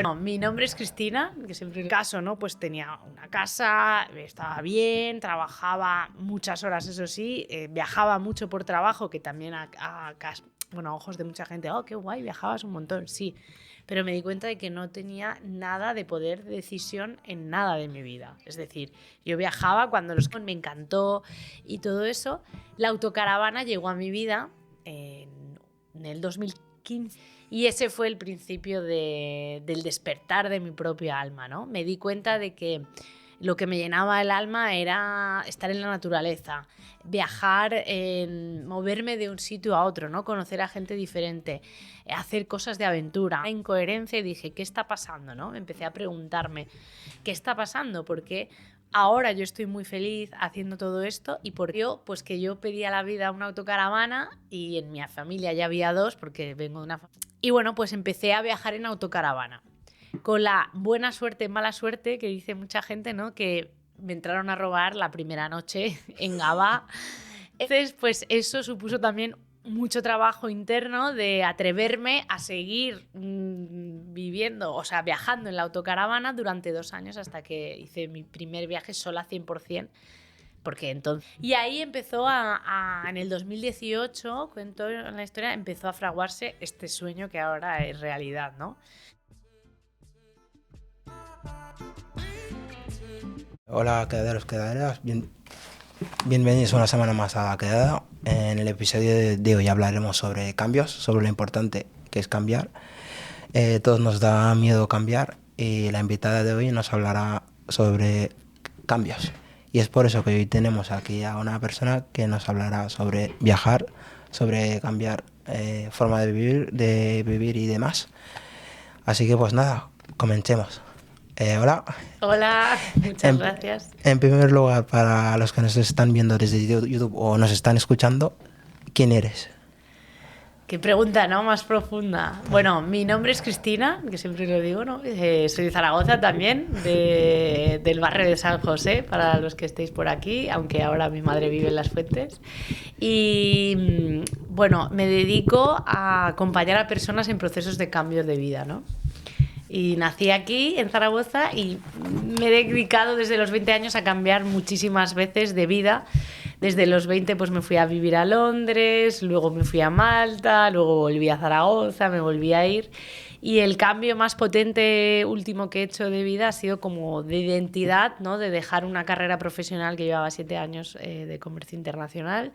Bueno, mi nombre es Cristina, que siempre en el caso, ¿no? Pues tenía una casa, estaba bien, trabajaba muchas horas, eso sí, viajaba mucho por trabajo, que también bueno, a ojos de mucha gente, oh, qué guay, viajabas un montón, sí, pero me di cuenta de que no tenía nada de poder de decisión en nada de mi vida. Es decir, yo viajaba cuando me encantó y todo eso. La autocaravana llegó a mi vida en el 2015. Y ese fue el principio del despertar de mi propia alma, ¿no? Me di cuenta de que lo que me llenaba el alma era estar en la naturaleza, viajar, moverme de un sitio a otro, ¿no? Conocer a gente diferente, hacer cosas de aventura. En coherencia dije, ¿qué está pasando, no? Empecé a preguntarme, ¿qué está pasando? Porque ahora yo estoy muy feliz haciendo todo esto y por ello, pues que yo pedía a la vida una autocaravana y en mi familia ya había dos porque vengo de una familia. Y bueno, pues empecé a viajar en autocaravana. Con la buena suerte, mala suerte, que dice mucha gente, ¿no? Que me entraron a robar la primera noche en Gabá. Entonces, pues eso supuso también mucho trabajo interno de atreverme a seguir viviendo, o sea, viajando en la autocaravana durante 2 años hasta que hice mi primer viaje sola 100%. Porque entonces... Y ahí empezó en el 2018, cuento en la historia, empezó a fraguarse este sueño que ahora es realidad, ¿no? Hola, quedaderos, quedaderas. Bienvenidos una semana más a Quedada. En el episodio de hoy hablaremos sobre cambios, sobre lo importante que es cambiar. Todos nos da miedo cambiar y la invitada de hoy nos hablará sobre cambios. Y es por eso que hoy tenemos aquí a una persona que nos hablará sobre viajar, sobre cambiar forma de vivir y demás. Así que pues nada, comencemos. Hola. Hola, muchas gracias. En primer lugar, para los que nos están viendo desde YouTube o nos están escuchando, ¿quién eres? Qué pregunta, ¿no? Más profunda. Bueno, mi nombre es Cristina, que siempre lo digo, ¿no? Soy de Zaragoza también, del barrio de San José, para los que estéis por aquí, aunque ahora mi madre vive en Las Fuentes. Y bueno, me dedico a acompañar a personas en procesos de cambio de vida, ¿no? Y nací aquí, en Zaragoza, y me he dedicado desde los 20 años a cambiar muchísimas veces de vida. Desde los 20 pues me fui a vivir a Londres, luego me fui a Malta, luego volví a Zaragoza, me volví a ir. Y el cambio más potente último que he hecho de vida ha sido como de identidad, ¿no? De dejar una carrera profesional que llevaba 7 años de comercio internacional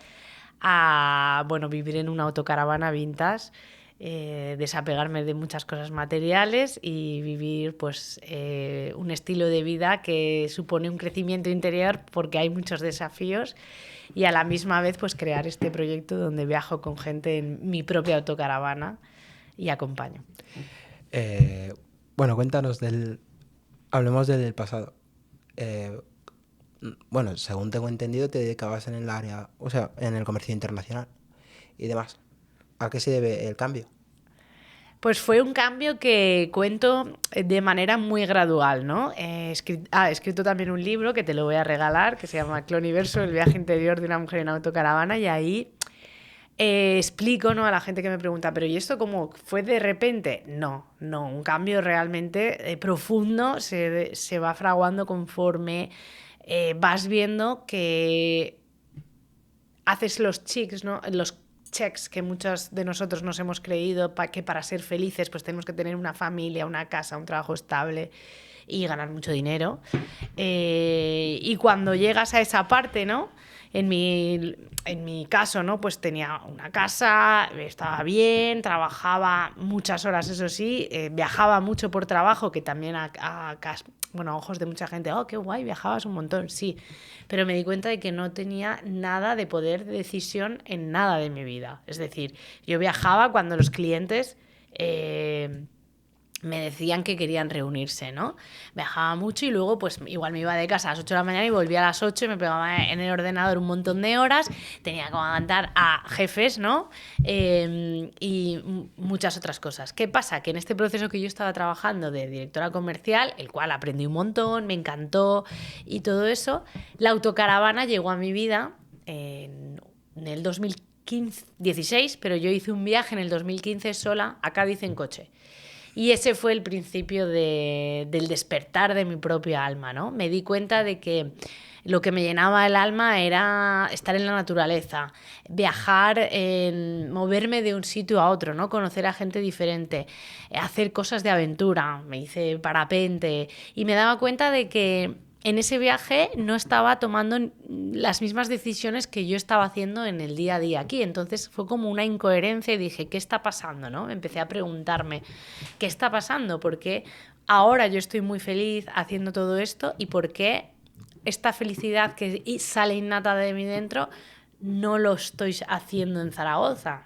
a, bueno, vivir en una autocaravana vintage, desapegarme de muchas cosas materiales y vivir pues un estilo de vida que supone un crecimiento interior porque hay muchos desafíos y a la misma vez pues crear este proyecto donde viajo con gente en mi propia autocaravana y acompaño. Bueno, hablemos del pasado. Bueno, según tengo entendido, te dedicabas en el área, o sea, en el comercio internacional y demás. ¿A qué se debe el cambio? Pues fue un cambio que cuento de manera muy gradual, ¿no? He escrito también un libro que te lo voy a regalar, que se llama Cloniverso, el viaje interior de una mujer en autocaravana, y ahí explico, ¿no? A la gente que me pregunta, ¿pero y esto cómo fue de repente? No, un cambio realmente profundo se va fraguando conforme vas viendo que haces los checks, ¿no? Los checks que muchos de nosotros nos hemos creído que para ser felices pues tenemos que tener una familia, una casa, un trabajo estable y ganar mucho dinero. Y cuando llegas a esa parte, ¿no? En mi caso, ¿no? Pues tenía una casa, estaba bien, trabajaba muchas horas, eso sí, viajaba mucho por trabajo, que también bueno, a ojos de mucha gente, oh, qué guay, viajabas un montón, sí, pero me di cuenta de que no tenía nada de poder de decisión en nada de mi vida. Es decir, yo viajaba cuando los clientes me decían que querían reunirse, ¿no? Viajaba mucho y luego pues igual me iba de casa a las 8 de la mañana y volvía a las 8 y me pegaba en el ordenador un montón de horas, tenía que aguantar a jefes, ¿no? Y muchas otras cosas. ¿Qué pasa? Que en este proceso que yo estaba trabajando de directora comercial, el cual aprendí un montón, me encantó y todo eso, la autocaravana llegó a mi vida en el 2016, pero yo hice un viaje en el 2015 sola a Cádiz en coche. Y ese fue el principio del despertar de mi propia alma, ¿no? Me di cuenta de que lo que me llenaba el alma era estar en la naturaleza, viajar, moverme de un sitio a otro, ¿no? Conocer a gente diferente, hacer cosas de aventura. Me hice parapente y me daba cuenta de que en ese viaje no estaba tomando las mismas decisiones que yo estaba haciendo en el día a día aquí. Entonces fue como una incoherencia y dije, ¿qué está pasando? ¿No? Empecé a preguntarme, ¿qué está pasando? ¿Por qué ahora yo estoy muy feliz haciendo todo esto? ¿Y por qué esta felicidad que sale innata de mí dentro no lo estoy haciendo en Zaragoza?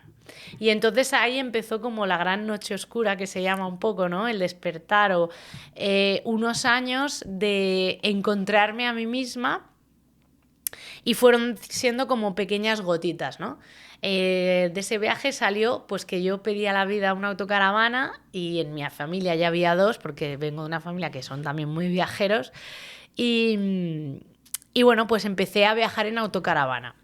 Y entonces ahí empezó como la gran noche oscura, que se llama un poco, ¿no? El despertar o unos años de encontrarme a mí misma, y fueron siendo como pequeñas gotitas, ¿no? De ese viaje salió pues que yo pedía a la vida una autocaravana y en mi familia ya había dos, porque vengo de una familia que son también muy viajeros, y bueno, pues empecé a viajar en autocaravana.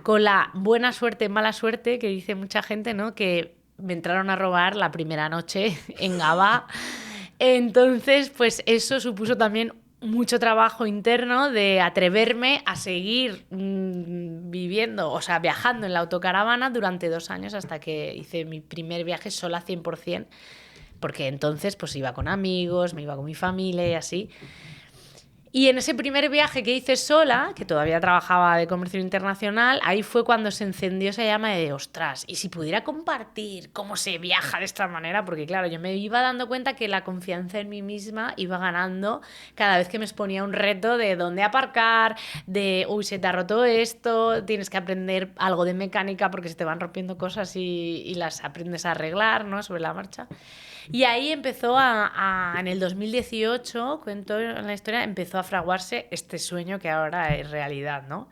Con la buena suerte, mala suerte, que dice mucha gente, ¿no? Que me entraron a robar la primera noche en Gabá. Entonces, pues eso supuso también mucho trabajo interno de atreverme a seguir viviendo, o sea, viajando en la autocaravana durante 2 años hasta que hice mi primer viaje sola 100%, porque entonces pues iba con amigos, me iba con mi familia y así. Y en ese primer viaje que hice sola, que todavía trabajaba de comercio internacional, ahí fue cuando se encendió esa llama de ostras, y si pudiera compartir cómo se viaja de esta manera, porque claro, yo me iba dando cuenta que la confianza en mí misma iba ganando cada vez que me exponía un reto de dónde aparcar, de uy, se te ha roto esto, tienes que aprender algo de mecánica porque se te van rompiendo cosas y las aprendes a arreglar, ¿no? Sobre la marcha. Y ahí empezó en el 2018, cuento en la historia, empezó a fraguarse este sueño que ahora es realidad, ¿no?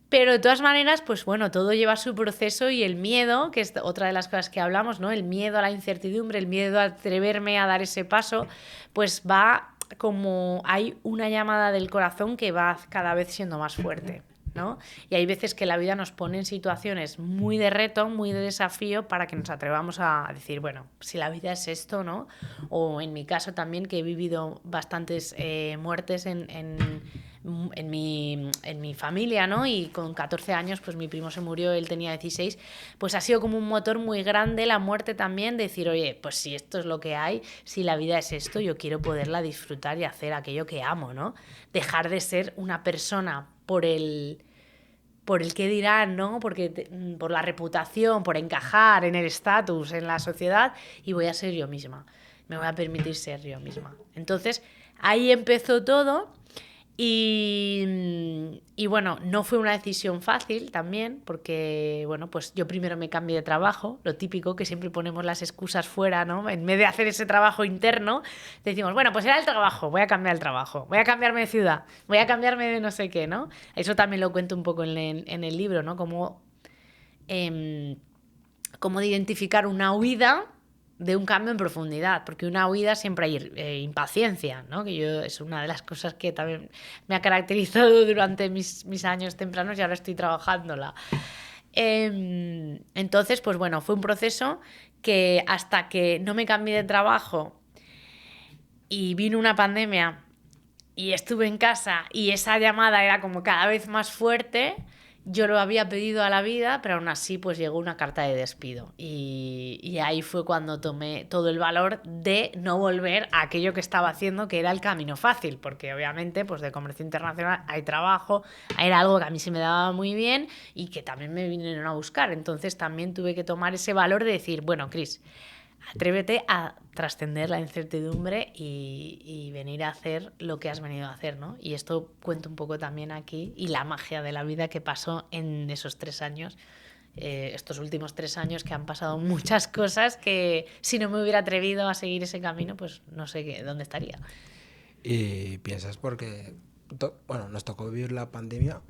Pero de todas maneras, pues bueno, todo lleva su proceso y el miedo, que es otra de las cosas que hablamos, ¿no? El miedo a la incertidumbre, el miedo a atreverme a dar ese paso, pues va como hay una llamada del corazón que va cada vez siendo más fuerte, ¿no? Y hay veces que la vida nos pone en situaciones muy de reto, muy de desafío para que nos atrevamos a decir, bueno, si la vida es esto, ¿no? O en mi caso también, que he vivido bastantes muertes en mi familia, ¿no? Y con 14 años, pues mi primo se murió, él tenía 16, pues ha sido como un motor muy grande la muerte también, de decir, oye, pues si esto es lo que hay, si la vida es esto, yo quiero poderla disfrutar y hacer aquello que amo, ¿no? Dejar de ser una persona por el qué dirán, ¿no? Por la reputación, por encajar en el estatus, en la sociedad, y voy a ser yo misma. Me voy a permitir ser yo misma. Entonces, ahí empezó todo. Y bueno, no fue una decisión fácil también, porque bueno, pues yo primero me cambié de trabajo, lo típico que siempre ponemos las excusas fuera, ¿no? En vez de hacer ese trabajo interno, decimos, bueno, pues era el trabajo, voy a cambiar el trabajo, voy a cambiarme de ciudad, voy a cambiarme de no sé qué, ¿no? Eso también lo cuento un poco en el libro, ¿no? Cómo de identificar una huida de un cambio en profundidad, porque una huida siempre hay impaciencia, ¿no? Que yo es una de las cosas que también me ha caracterizado durante mis años tempranos y ahora estoy trabajándola. Entonces, pues bueno, fue un proceso que hasta que no me cambié de trabajo y vino una pandemia y estuve en casa y esa llamada era como cada vez más fuerte. Yo lo había pedido a la vida, pero aún así pues llegó una carta de despido. Y ahí fue cuando tomé todo el valor de no volver a aquello que estaba haciendo, que era el camino fácil, porque obviamente pues de comercio internacional hay trabajo, era algo que a mí se me daba muy bien y que también me vinieron a buscar. Entonces también tuve que tomar ese valor de decir, bueno, Cris, atrévete a trascender la incertidumbre y venir a hacer lo que has venido a hacer, ¿no? Y esto cuento un poco también aquí, y la magia de la vida que pasó en esos 3 años, estos últimos 3 años, que han pasado muchas cosas que si no me hubiera atrevido a seguir ese camino, pues no sé dónde estaría. Y piensas porque, bueno, nos tocó vivir la pandemia,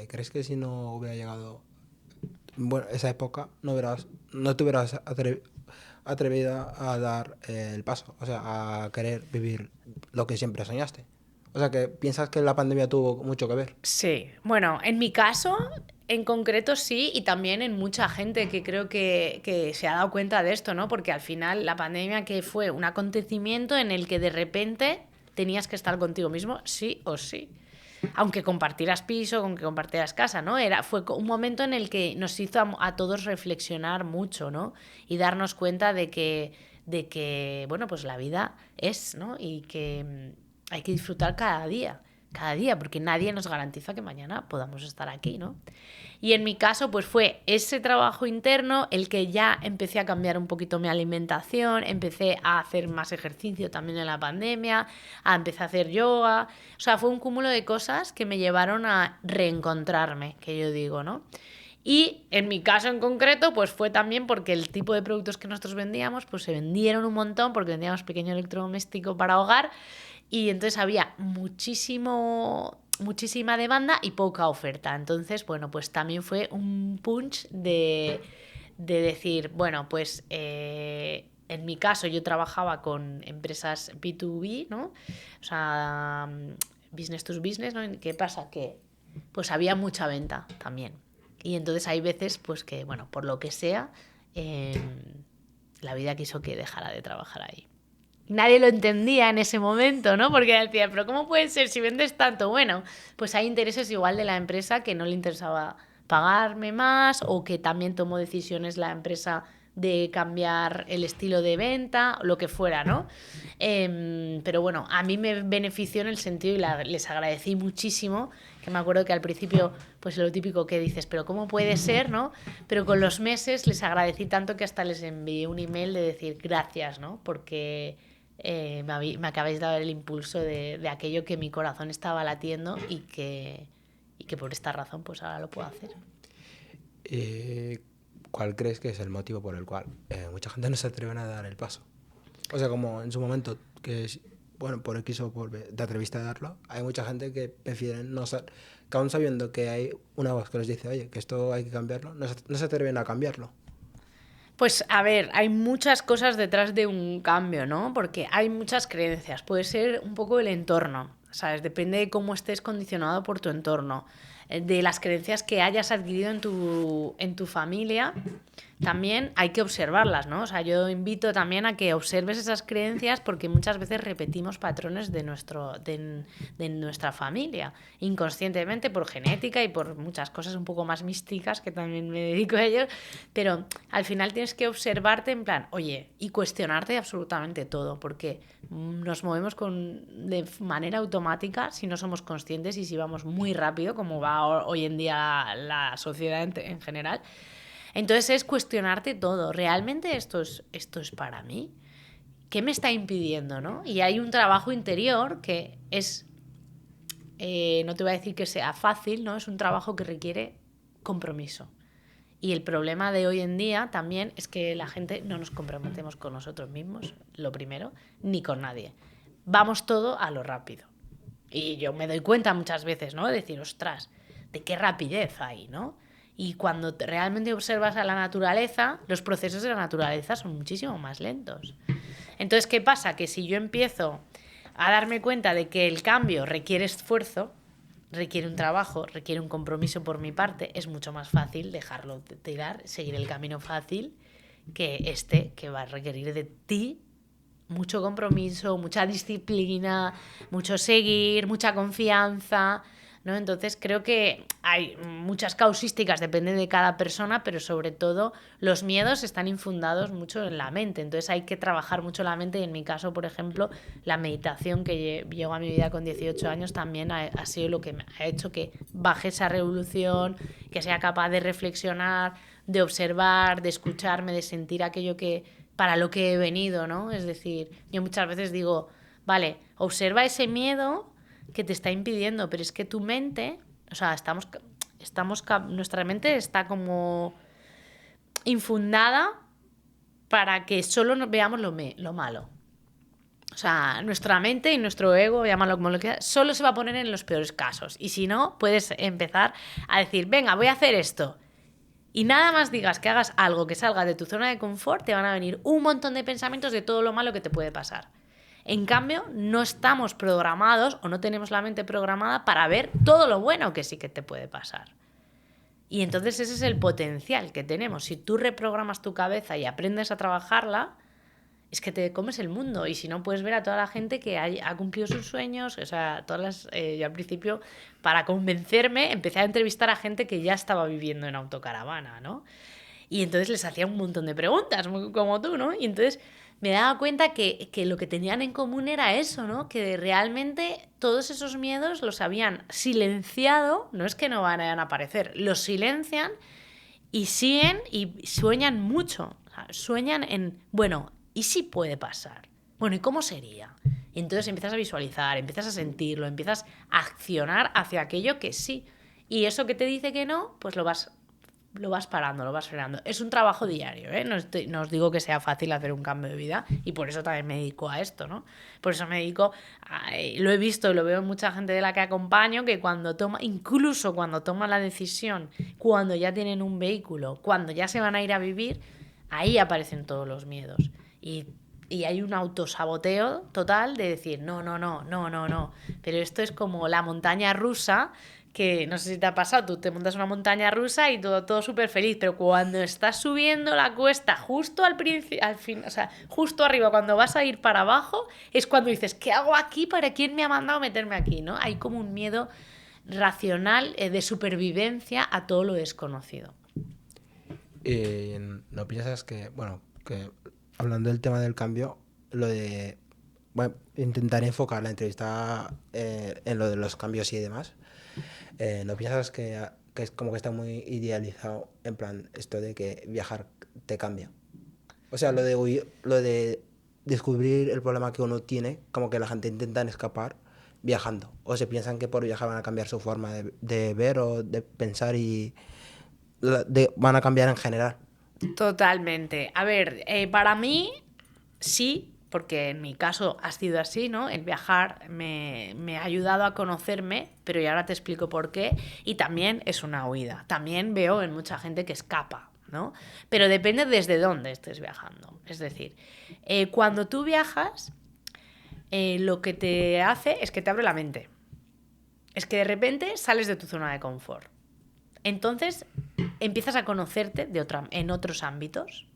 ¿crees que si no hubiera llegado, bueno, esa época, no te hubieras atrevida a dar el paso, o sea, a querer vivir lo que siempre soñaste? O sea, que piensas que la pandemia tuvo mucho que ver. Sí, bueno, en mi caso, En concreto sí, y también en mucha gente que creo que se ha dado cuenta de esto, ¿no? Porque al final la pandemia que fue un acontecimiento en el que de repente tenías que estar contigo mismo, sí o sí. Aunque compartieras piso, aunque compartieras casa, ¿no? Fue un momento en el que nos hizo a todos reflexionar mucho, ¿no? Y darnos cuenta de que, bueno, pues la vida es, ¿no? Y que hay que disfrutar cada día, porque nadie nos garantiza que mañana podamos estar aquí, ¿no? Y en mi caso, pues fue ese trabajo interno el que ya empecé a cambiar un poquito mi alimentación, empecé a hacer más ejercicio también en la pandemia, empecé a hacer yoga. O sea, fue un cúmulo de cosas que me llevaron a reencontrarme, que yo digo, ¿no? Y en mi caso en concreto, pues fue también porque el tipo de productos que nosotros vendíamos, pues se vendieron un montón, porque vendíamos pequeño electrodoméstico para hogar, y entonces había muchísima demanda y poca oferta. Entonces, bueno, pues también fue un punch de decir, bueno, pues en mi caso yo trabajaba con empresas B2B, ¿no? O sea, business to business, ¿no? ¿Qué pasa? Que pues había mucha venta también. Y entonces hay veces, pues que, bueno, por lo que sea, la vida quiso que dejara de trabajar ahí. Nadie lo entendía en ese momento, ¿no? Porque decía, pero ¿cómo puede ser si vendes tanto? Bueno, pues hay intereses igual de la empresa que no le interesaba pagarme más o que también tomó decisiones la empresa de cambiar el estilo de venta, lo que fuera, ¿no? Pero bueno, a mí me benefició en el sentido y les agradecí muchísimo, que me acuerdo que al principio, pues lo típico que dices, pero ¿cómo puede ser, no? Pero con los meses les agradecí tanto que hasta les envié un email de decir gracias, ¿no? Porque me acabáis de dar el impulso de aquello que mi corazón estaba latiendo y que por esta razón pues ahora lo puedo hacer. ¿Cuál crees que es el motivo por el cual mucha gente no se atreven a dar el paso? O sea, como en su momento, bueno, por X o por B, te atreviste a darlo, hay mucha gente que prefiere no ser, que aún sabiendo que hay una voz que les dice, oye, que esto hay que cambiarlo, no se atreven a cambiarlo. Pues a ver, hay muchas cosas detrás de un cambio, ¿no? Porque hay muchas creencias. Puede ser un poco el entorno, ¿sabes? Depende de cómo estés condicionado por tu entorno, de las creencias que hayas adquirido en tu familia. También hay que observarlas, ¿no? O sea, yo invito también a que observes esas creencias porque muchas veces repetimos patrones de nuestra familia, inconscientemente por genética y por muchas cosas un poco más místicas que también me dedico a ello, pero al final tienes que observarte en plan, oye, y cuestionarte absolutamente todo, porque nos movemos de manera automática si no somos conscientes y si vamos muy rápido, como va hoy en día la sociedad en general. Entonces es cuestionarte todo. ¿Realmente esto es para mí? ¿Qué me está impidiendo, no? Y hay un trabajo interior que es, no te voy a decir que sea fácil, ¿no? Es un trabajo que requiere compromiso. Y el problema de hoy en día también es que la gente no nos comprometemos con nosotros mismos, lo primero, ni con nadie. Vamos todo a lo rápido. Y yo me doy cuenta muchas veces, ¿no? De decir, ostras, de qué rapidez hay, ¿no? Y cuando realmente observas a la naturaleza, los procesos de la naturaleza son muchísimo más lentos. Entonces, ¿qué pasa? Que si yo empiezo a darme cuenta de que el cambio requiere esfuerzo, requiere un trabajo, requiere un compromiso por mi parte, es mucho más fácil dejarlo de tirar, seguir el camino fácil que va a requerir de ti mucho compromiso, mucha disciplina, mucho seguir, mucha confianza, ¿no? Entonces creo que hay muchas causísticas, depende de cada persona, pero sobre todo los miedos están infundados mucho en la mente, entonces hay que trabajar mucho la mente y en mi caso, por ejemplo, la meditación que llegó a mi vida con 18 años también ha sido lo que me ha hecho que baje esa revolución, que sea capaz de reflexionar, de observar, de escucharme, de sentir aquello para lo que he venido, ¿no? Es decir, yo muchas veces digo, vale, observa ese miedo que te está impidiendo, pero es que tu mente, o sea, nuestra mente está como infundada para que solo veamos lo malo. O sea, nuestra mente y nuestro ego, llámalo como lo quieras, solo se va a poner en los peores casos. Y si no, puedes empezar a decir, venga, voy a hacer esto. Y nada más digas que hagas algo que salga de tu zona de confort, te van a venir un montón de pensamientos de todo lo malo que te puede pasar. En cambio, no estamos programados o no tenemos la mente programada para ver todo lo bueno que sí que te puede pasar. Y entonces ese es el potencial que tenemos. Si tú reprogramas tu cabeza y aprendes a trabajarla, es que te comes el mundo. Y si no, puedes ver a toda la gente que ha cumplido sus sueños. O sea, yo al principio, para convencerme, empecé a entrevistar a gente que ya estaba viviendo en autocaravana, ¿no? Y entonces les hacía un montón de preguntas, como tú, ¿no? Y entonces me daba cuenta que lo que tenían en común era eso, ¿no? Que realmente todos esos miedos los habían silenciado, no es que no van a aparecer, los silencian y siguen y sueñan mucho. O sea, sueñan en, bueno, ¿y si puede pasar? Bueno, ¿y cómo sería? Y entonces empiezas a visualizar, empiezas a sentirlo, empiezas a accionar hacia aquello que sí. Y eso que te dice que no, pues lo vas parando, lo vas frenando. Es un trabajo diario, ¿eh? No os digo que sea fácil hacer un cambio de vida y por eso también me dedico a esto, ¿no? Por eso me dedico lo he visto y lo veo en mucha gente de la que acompaño, que incluso cuando toman la decisión, cuando ya tienen un vehículo, cuando ya se van a ir a vivir, ahí aparecen todos los miedos. Y hay un autosaboteo total de decir, no. Pero esto es como la montaña rusa, que no sé si te ha pasado, tú te montas una montaña rusa y todo súper feliz, pero cuando estás subiendo la cuesta justo al fin, o sea, justo arriba, cuando vas a ir para abajo, es cuando dices, ¿qué hago aquí? ¿Para quién me ha mandado meterme aquí? ¿No? Hay como un miedo racional de supervivencia a todo lo desconocido. Y no piensas que, bueno, que hablando del tema del cambio, bueno, intentaré enfocar la entrevista en lo de los cambios y demás. ¿No piensas que es como que está muy idealizado, en plan, esto de que viajar te cambia? O sea, lo de descubrir el problema que uno tiene, como que la gente intenta escapar viajando. O se piensan que por viajar van a cambiar su forma de ver o de pensar y van a cambiar en general. Totalmente. A ver, para mí sí, porque en mi caso ha sido así, ¿no? El viajar me ha ayudado a conocerme, pero y ahora te explico por qué. Y también es una huida. También veo en mucha gente que escapa, ¿no? Pero depende desde dónde estés viajando. Es decir, cuando tú viajas, lo que te hace es que te abre la mente. Es que de repente sales de tu zona de confort. Entonces empiezas a conocerte en otros ámbitos.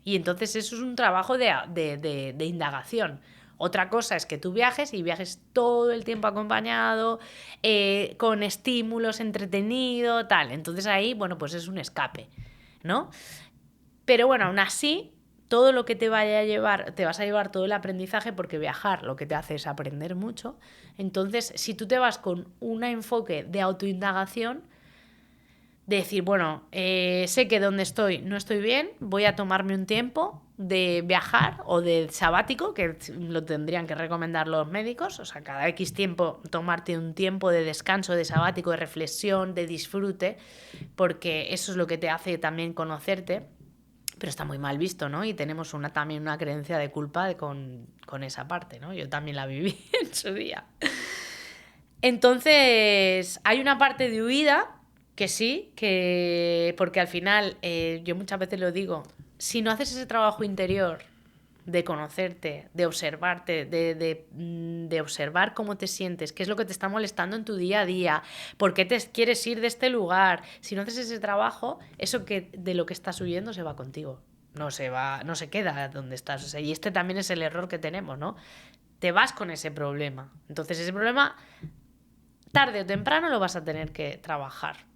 Y entonces eso es un trabajo de indagación. Otra cosa es que tú viajes y viajes todo el tiempo acompañado, con estímulos, entretenido, tal. Entonces ahí, bueno, pues es un escape, ¿no? Pero bueno, aún así, todo lo que te vaya a llevar, te vas a llevar todo el aprendizaje, porque viajar lo que te hace es aprender mucho. Entonces, si tú te vas con un enfoque de autoindagación, de decir, bueno, sé que donde estoy no estoy bien, voy a tomarme un tiempo de viajar o de sabático, que lo tendrían que recomendar los médicos, o sea, cada X tiempo tomarte un tiempo de descanso, de sabático, de reflexión, de disfrute, porque eso es lo que te hace también conocerte, pero está muy mal visto, ¿no? Y tenemos también una creencia de culpa con esa parte, ¿no? Yo también la viví en su día. Entonces, hay una parte de huida que sí, porque al final, yo muchas veces lo digo, si no haces ese trabajo interior de conocerte, de observarte, de observar cómo te sientes, qué es lo que te está molestando en tu día a día, por qué te quieres ir de este lugar, si no haces ese trabajo, eso de lo que estás huyendo se va contigo. No se queda donde estás. O sea, y este también es el error que tenemos, ¿no? Te vas con ese problema. Entonces ese problema, tarde o temprano, lo vas a tener que trabajar.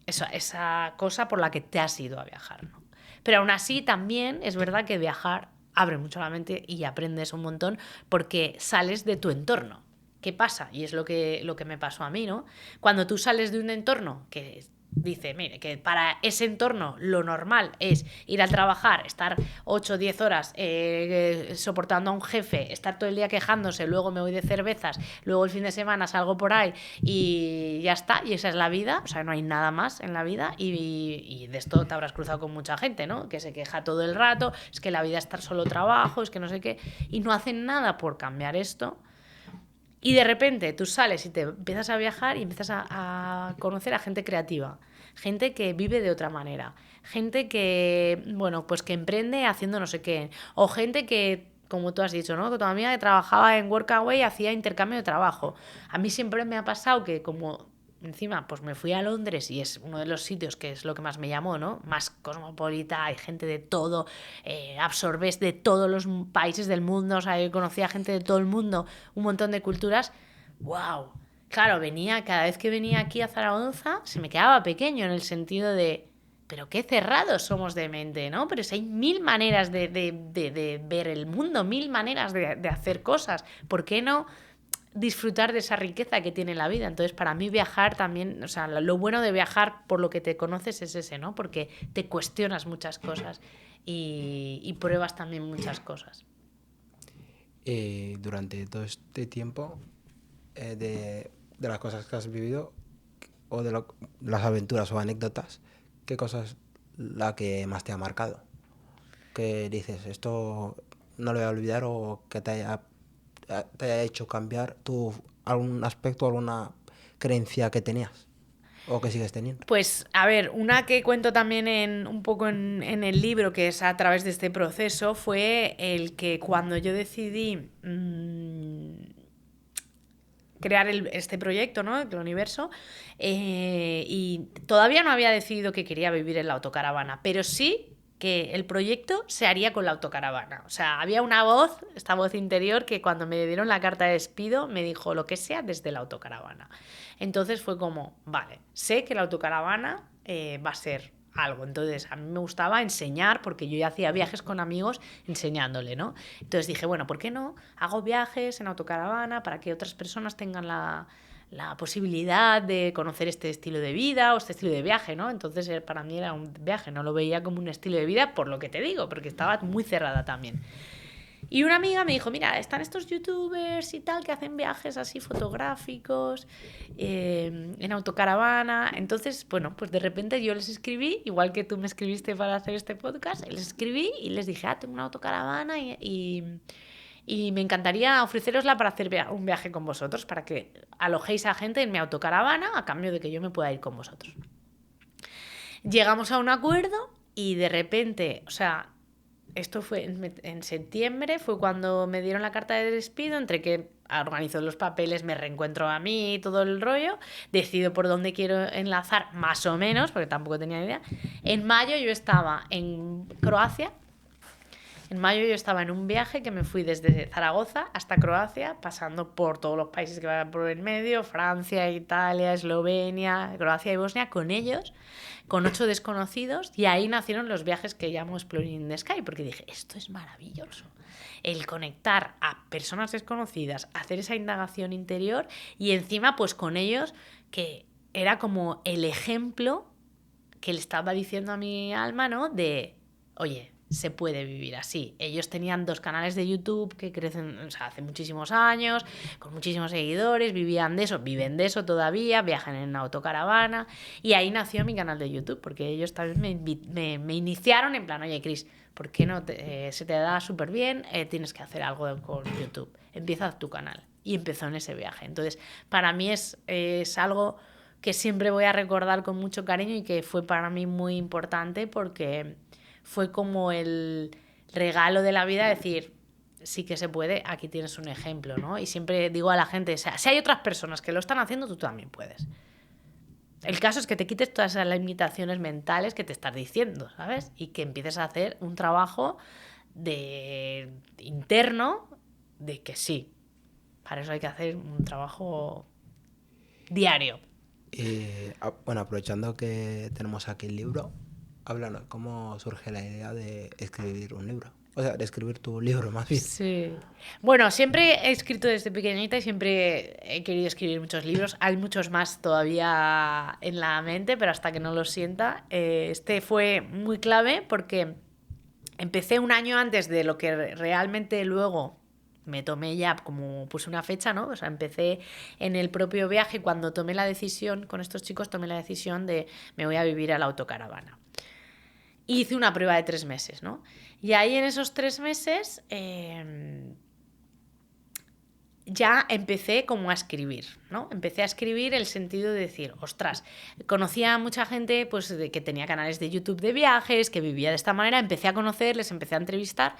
Esa cosa por la que te has ido a viajar, ¿no? Pero aún así también es verdad que viajar abre mucho la mente y aprendes un montón, porque sales de tu entorno. ¿Qué pasa? Y es lo que me pasó a mí, ¿no? Cuando tú sales de un entorno que dice, mire, que para ese entorno lo normal es ir a trabajar, estar 8 o 10 horas soportando a un jefe, estar todo el día quejándose, luego me voy de cervezas, luego el fin de semana salgo por ahí y ya está, y esa es la vida, o sea, no hay nada más en la vida, y de esto te habrás cruzado con mucha gente, ¿no? Que se queja todo el rato, es que la vida es estar solo trabajo, es que no sé qué, y no hacen nada por cambiar esto. Y de repente tú sales y te empiezas a viajar y empiezas a conocer a gente creativa, gente que vive de otra manera, gente que, bueno, pues que emprende haciendo no sé qué, o gente que, como tú has dicho, ¿no? Que tu amiga que trabajaba en Workaway hacía intercambio de trabajo. A mí siempre me ha pasado que, como encima, pues me fui a Londres y es uno de los sitios que es lo que más me llamó, ¿no? Más cosmopolita, hay gente de todo, absorbes de todos los países del mundo, o sea, yo conocía gente de todo el mundo, un montón de culturas. ¡Wow! Claro, cada vez que venía aquí a Zaragoza, se me quedaba pequeño en el sentido de, pero qué cerrados somos de mente, ¿no? Pero si hay mil maneras de ver el mundo, mil maneras de hacer cosas, ¿por qué no disfrutar de esa riqueza que tiene la vida? Entonces, para mí viajar también, o sea, lo bueno de viajar por lo que te conoces es ese, ¿no? Porque te cuestionas muchas cosas y pruebas también muchas cosas. Durante todo este tiempo, de las cosas que has vivido, o de las aventuras o anécdotas, ¿qué cosa es la que más te ha marcado? Que dices, esto no lo voy a olvidar, o que te haya hecho cambiar algún aspecto, alguna creencia que tenías o que sigues teniendo. Pues, a ver, una que cuento también un poco en el libro, que es a través de este proceso, fue el que cuando yo decidí crear este proyecto, ¿no? El universo, y todavía no había decidido que quería vivir en la autocaravana, pero sí que el proyecto se haría con la autocaravana. O sea, había una voz, esta voz interior, que cuando me dieron la carta de despido me dijo lo que sea desde la autocaravana. Entonces fue como, vale, sé que la autocaravana va a ser algo. Entonces a mí me gustaba enseñar, porque yo ya hacía viajes con amigos enseñándole, ¿no? Entonces dije, bueno, ¿por qué no hago viajes en autocaravana para que otras personas tengan la posibilidad de conocer este estilo de vida o este estilo de viaje, ¿no? Entonces para mí era un viaje, no lo veía como un estilo de vida, por lo que te digo, porque estaba muy cerrada también. Y una amiga me dijo, mira, están estos youtubers y tal que hacen viajes así fotográficos, en autocaravana. Entonces, bueno, pues de repente yo les escribí, igual que tú me escribiste para hacer este podcast, les escribí y les dije, tengo una autocaravana y me encantaría ofrecerosla para hacer un viaje con vosotros, para que alojéis a gente en mi autocaravana a cambio de que yo me pueda ir con vosotros. Llegamos a un acuerdo y de repente, o sea, esto fue en septiembre, fue cuando me dieron la carta de despido, entre que organizo los papeles, me reencuentro a mí, todo el rollo, decido por dónde quiero enlazar, más o menos, porque tampoco tenía idea. En mayo yo estaba en Croacia. En mayo yo estaba en un viaje que me fui desde Zaragoza hasta Croacia, pasando por todos los países que van por el medio, Francia, Italia, Eslovenia, Croacia y Bosnia, con ellos, con 8 desconocidos, y ahí nacieron los viajes que llamo Exploring the Sky, porque dije, esto es maravilloso. El conectar a personas desconocidas, hacer esa indagación interior y encima pues con ellos, que era como el ejemplo que le estaba diciendo a mi alma, ¿no? De, oye, se puede vivir así. Ellos tenían 2 canales de YouTube que crecen, o sea, hace muchísimos años, con muchísimos seguidores, vivían de eso, viven de eso todavía, viajan en una autocaravana, y ahí nació mi canal de YouTube, porque ellos también me iniciaron en plan, oye, Cris, ¿por qué no se te da súper bien? Tienes que hacer algo con YouTube, empieza tu canal. Y empezó en ese viaje. Entonces, para mí es algo que siempre voy a recordar con mucho cariño y que fue para mí muy importante, porque fue como el regalo de la vida, decir, sí que se puede, aquí tienes un ejemplo, ¿no? Y siempre digo a la gente, o sea, si hay otras personas que lo están haciendo, tú también puedes. El caso es que te quites todas esas limitaciones mentales que te estás diciendo, ¿sabes? Y que empieces a hacer un trabajo interno de que sí. Para eso hay que hacer un trabajo diario. Bueno, aprovechando que tenemos aquí el libro, háblanos, ¿cómo surge la idea de escribir un libro? O sea, de escribir tu libro, más bien. Sí. Bueno, siempre he escrito desde pequeñita y siempre he querido escribir muchos libros. Hay muchos más todavía en la mente, pero hasta que no los sienta. Este fue muy clave porque empecé un año antes de lo que realmente luego me tomé, ya como puse una fecha, ¿no? O sea, empecé en el propio viaje. Cuando tomé la decisión, con estos chicos tomé la decisión de me voy a vivir a la autocaravana. Hice una prueba de 3 meses, ¿no? Y ahí en esos 3 meses ya empecé como a escribir, ¿no? Empecé a escribir el sentido de decir, ostras, conocía a mucha gente pues, que tenía canales de YouTube de viajes, que vivía de esta manera, empecé a conocerles, empecé a entrevistar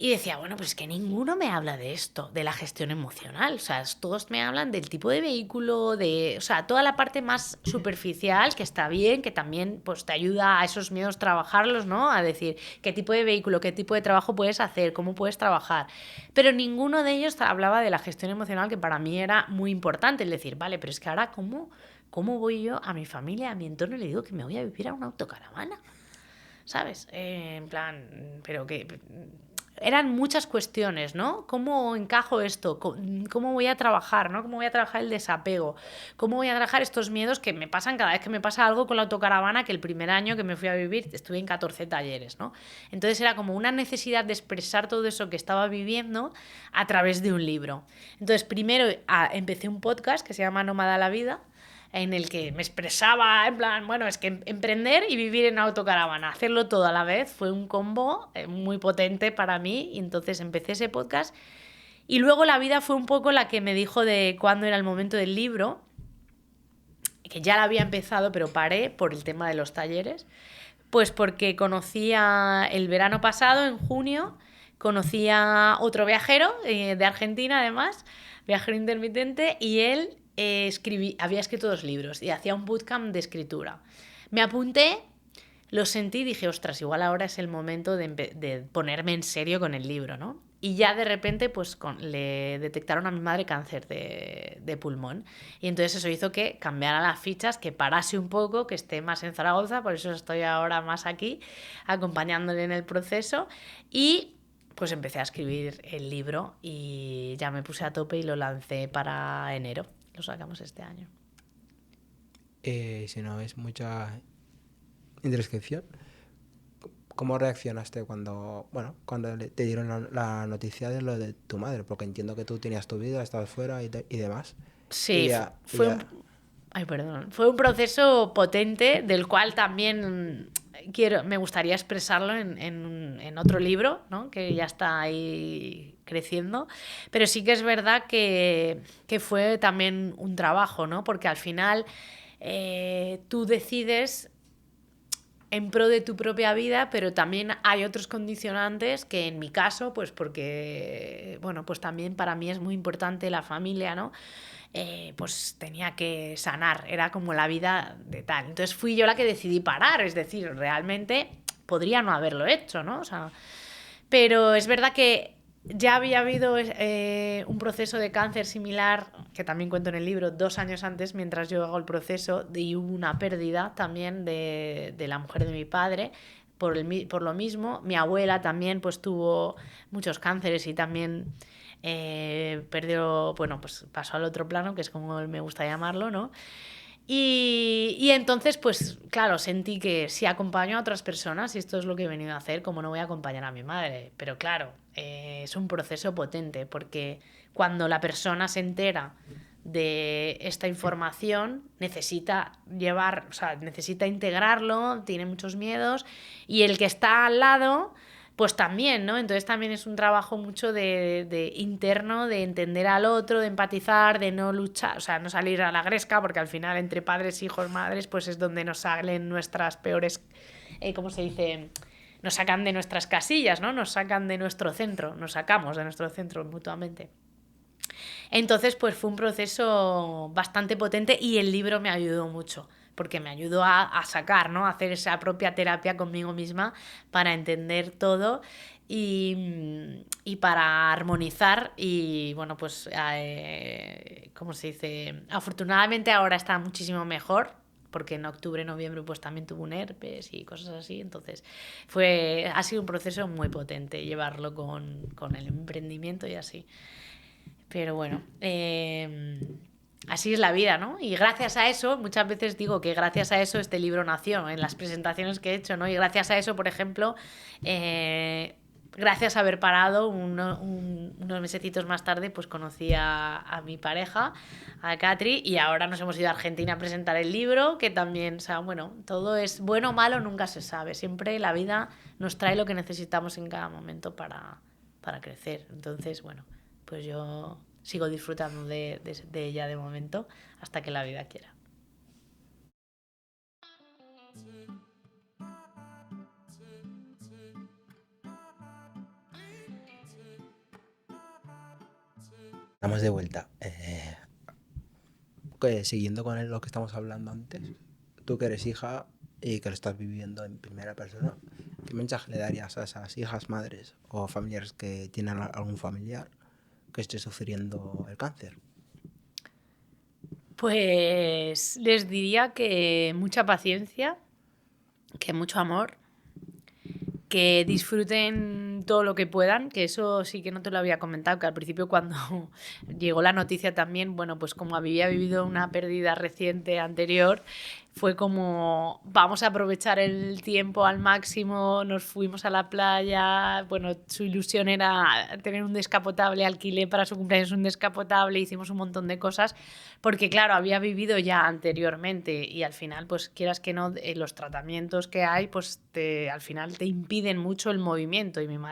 Y decía, bueno, pues es que ninguno me habla de esto, de la gestión emocional. O sea, todos me hablan del tipo de vehículo, o sea, toda la parte más superficial, que está bien, que también pues, te ayuda a esos miedos trabajarlos, ¿no? A decir qué tipo de vehículo, qué tipo de trabajo puedes hacer, cómo puedes trabajar. Pero ninguno de ellos hablaba de la gestión emocional, que para mí era muy importante. El decir, vale, pero es que ahora, ¿cómo voy yo a mi familia, a mi entorno, y le digo que me voy a vivir a una autocaravana? ¿Sabes? En plan, pero que eran muchas cuestiones, ¿no? ¿Cómo encajo esto? ¿Cómo voy a trabajar, ¿no? ¿Cómo voy a trabajar el desapego? ¿Cómo voy a trabajar estos miedos que me pasan cada vez que me pasa algo con la autocaravana? Que el primer año que me fui a vivir estuve en 14 talleres, ¿no? Entonces era como una necesidad de expresar todo eso que estaba viviendo a través de un libro. Entonces primero empecé un podcast que se llama Nómada la Vida, en el que me expresaba en plan, bueno, es que emprender y vivir en autocaravana, hacerlo todo a la vez, fue un combo muy potente para mí, y entonces empecé ese podcast. Y luego la vida fue un poco la que me dijo de cuándo era el momento del libro, que ya la había empezado, pero paré por el tema de los talleres, pues porque conocía el verano pasado, en junio, conocía otro viajero de Argentina además, viajero intermitente, y él había escrito 2 libros y hacía un bootcamp de escritura. Me apunté, lo sentí y dije, ostras, igual ahora es el momento de ponerme en serio con el libro, ¿no? Y ya de repente pues le detectaron a mi madre cáncer de pulmón. Y entonces eso hizo que cambiara las fichas, que parase un poco, que esté más en Zaragoza, por eso estoy ahora más aquí, acompañándole en el proceso. Y pues empecé a escribir el libro y ya me puse a tope y lo lancé para enero. Lo sacamos este año. Si no es mucha indiscreción, ¿cómo reaccionaste cuando te dieron la noticia de lo de tu madre? Porque entiendo que tú tenías tu vida, estabas fuera y demás. Sí, ay, perdón. Fue un proceso potente del cual también me gustaría expresarlo en otro libro, ¿no? Que ya está ahí creciendo. Pero sí que es verdad que fue también un trabajo, ¿no? Porque al final tú decides en pro de tu propia vida, pero también hay otros condicionantes que en mi caso, pues porque, bueno, pues también para mí es muy importante la familia, ¿no? Pues tenía que sanar, era como la vida de tal. Entonces fui yo la que decidí parar, es decir, realmente podría no haberlo hecho, ¿no? O sea, pero es verdad que ya había habido un proceso de cáncer similar, que también cuento en el libro, 2 años antes, mientras yo hago el proceso, y hubo una pérdida también de la mujer de mi padre. Por lo mismo, mi abuela también pues tuvo muchos cánceres y también perdió, bueno, pues pasó al otro plano, que es como me gusta llamarlo, ¿no? Y entonces, pues claro, sentí que si acompaño a otras personas, y esto es lo que he venido a hacer, como no voy a acompañar a mi madre. Pero claro, es un proceso potente, porque cuando la persona se entera de esta información, o sea, necesita integrarlo, tiene muchos miedos, y el que está al lado pues también, ¿no? Entonces también es un trabajo mucho de interno, de entender al otro, de empatizar, de no luchar, o sea, no salir a la gresca, porque al final entre padres, hijos, madres, pues es donde nos salen nuestras peores, ¿cómo se dice? Nos sacan de nuestras casillas, ¿no? Nos sacan de nuestro centro, nos sacamos de nuestro centro mutuamente. Entonces, pues fue un proceso bastante potente y el libro me ayudó mucho, porque me ayudó a sacar, ¿no? A hacer esa propia terapia conmigo misma para entender todo y para armonizar y, bueno, pues, ¿cómo se dice? Afortunadamente ahora está muchísimo mejor, porque en octubre, noviembre, pues también tuve un herpes y cosas así. Entonces, ha sido un proceso muy potente llevarlo con el emprendimiento y así. Pero bueno, así es la vida, ¿no? Y gracias a eso, muchas veces digo que gracias a eso este libro nació, en las presentaciones que he hecho, ¿no? Y gracias a eso, por ejemplo, gracias a haber parado unos mesecitos más tarde, pues conocí a mi pareja, a Catri, y ahora nos hemos ido a Argentina a presentar el libro, que también, o sea, bueno, todo es bueno o malo, nunca se sabe. Siempre la vida nos trae lo que necesitamos en cada momento para crecer. Entonces, bueno, pues yo sigo disfrutando de ella de momento hasta que la vida quiera. Estamos de vuelta. Siguiendo con lo que estamos hablando antes, tú que eres hija y que lo estás viviendo en primera persona, ¿qué mensaje le darías a esas hijas, madres o familiares que tienen algún familiar que esté sufriendo el cáncer? Pues les diría que mucha paciencia, que mucho amor, que disfruten todo lo que puedan, que eso sí que no te lo había comentado, que al principio cuando llegó la noticia también, bueno, pues como había vivido una pérdida reciente anterior, fue como vamos a aprovechar el tiempo al máximo, nos fuimos a la playa, bueno, su ilusión era tener un descapotable, alquilé para su cumpleaños un descapotable, hicimos un montón de cosas, porque claro, había vivido ya anteriormente y al final, pues quieras que no, los tratamientos que hay, pues al final te impiden mucho el movimiento y mi madre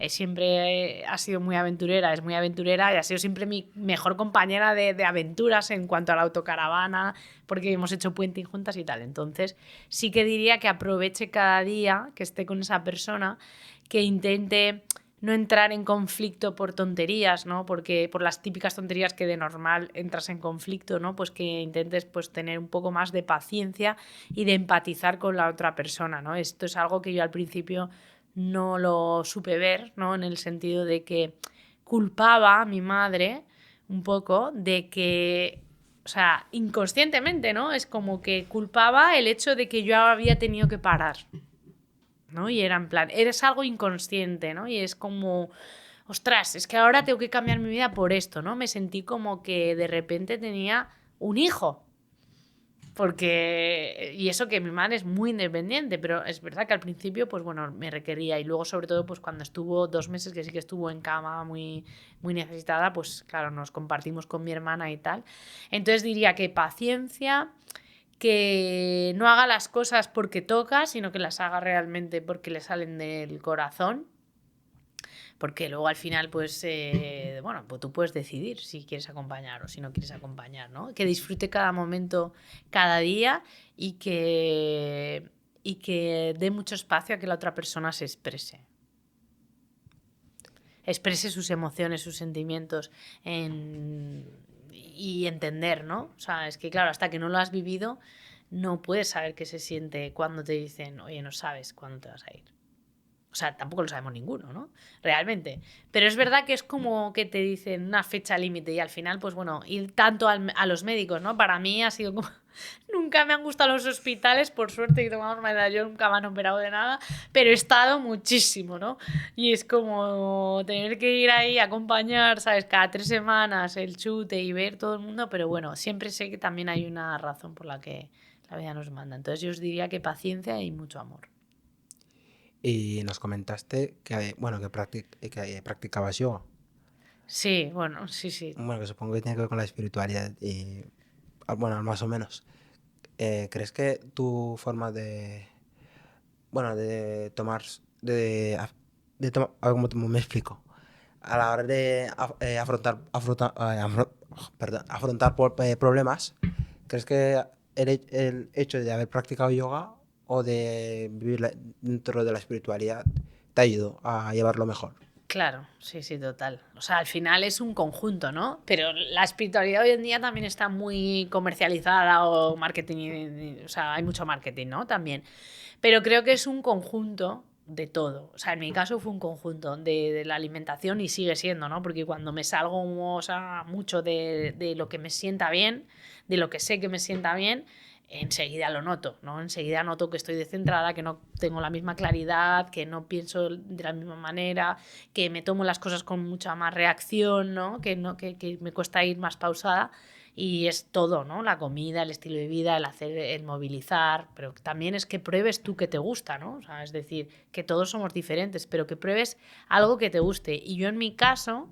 siempre ha sido muy aventurera, es muy aventurera y ha sido siempre mi mejor compañera de aventuras en cuanto a la autocaravana, porque hemos hecho puenting juntas y tal. Entonces sí que diría que aproveche cada día que esté con esa persona, que intente no entrar en conflicto por tonterías, ¿no? Porque por las típicas tonterías que de normal entras en conflicto, ¿no? Pues que intentes pues tener un poco más de paciencia y de empatizar con la otra persona, ¿no? Esto es algo que yo al principio no lo supe ver, ¿no? En el sentido de que culpaba a mi madre un poco de que, o sea, inconscientemente, ¿no? Es como que culpaba el hecho de que yo había tenido que parar, ¿no? Y era en plan, eres algo inconsciente, ¿no? Y es como, ostras, es que ahora tengo que cambiar mi vida por esto, ¿no? Me sentí como que de repente tenía un hijo. Porque, y eso que mi madre es muy independiente, pero es verdad que al principio, pues bueno, me requería. Y luego, sobre todo, pues cuando estuvo 2 meses, que sí que estuvo en cama muy, muy necesitada, pues claro, nos compartimos con mi hermana y tal. Entonces diría que paciencia, que no haga las cosas porque toca, sino que las haga realmente porque le salen del corazón. Porque luego al final, pues, bueno, pues tú puedes decidir si quieres acompañar o si no quieres acompañar, ¿no? Que disfrute cada momento, cada día y que dé mucho espacio a que la otra persona se exprese. Exprese sus emociones, sus sentimientos y entender, ¿no? O sea, es que claro, hasta que no lo has vivido, no puedes saber qué se siente cuando te dicen, oye, no sabes cuándo te vas a ir. O sea, tampoco lo sabemos ninguno, ¿no? Realmente. Pero es verdad que es como que te dicen una fecha límite y al final, pues bueno, ir tanto a los médicos, ¿no? Para mí ha sido como... Nunca me han gustado los hospitales, por suerte que tomamos medallón, nunca me han operado de nada, pero he estado muchísimo, ¿no? Y es como tener que ir ahí a acompañar, ¿sabes? Cada 3 semanas el chute y ver todo el mundo, pero bueno, siempre sé que también hay una razón por la que la vida nos manda. Entonces yo os diría que paciencia y mucho amor. Y nos comentaste que, bueno, que practicabas yoga. Sí, bueno, sí, sí. Bueno, que supongo que tiene que ver con la espiritualidad y, bueno, más o menos. ¿Crees que tu forma de, bueno, de tomar, a ver cómo me explico? A la hora de afrontar problemas, ¿crees que el hecho de haber practicado yoga o de vivir dentro de la espiritualidad te ayudó a llevarlo mejor? Claro, sí, sí, total. O sea, al final es un conjunto, ¿no? Pero la espiritualidad hoy en día también está muy comercializada o marketing, o sea, hay mucho marketing, ¿no? También. Pero creo que es un conjunto de todo. O sea, en mi caso fue un conjunto de la alimentación y sigue siendo, ¿no? Porque cuando me salgo, o sea, mucho de lo que me sienta bien, de lo que sé que me sienta bien, enseguida lo noto, ¿no? Enseguida noto que estoy descentrada, que no tengo la misma claridad, que no pienso de la misma manera, que me tomo las cosas con mucha más reacción, ¿no? Que me cuesta ir más pausada. Y es todo, ¿no? La comida, el estilo de vida, el hacer, el movilizar, pero también es que pruebes tú que te gusta, ¿no? O sea, es decir, que todos somos diferentes, pero que pruebes algo que te guste. Y yo en mi caso,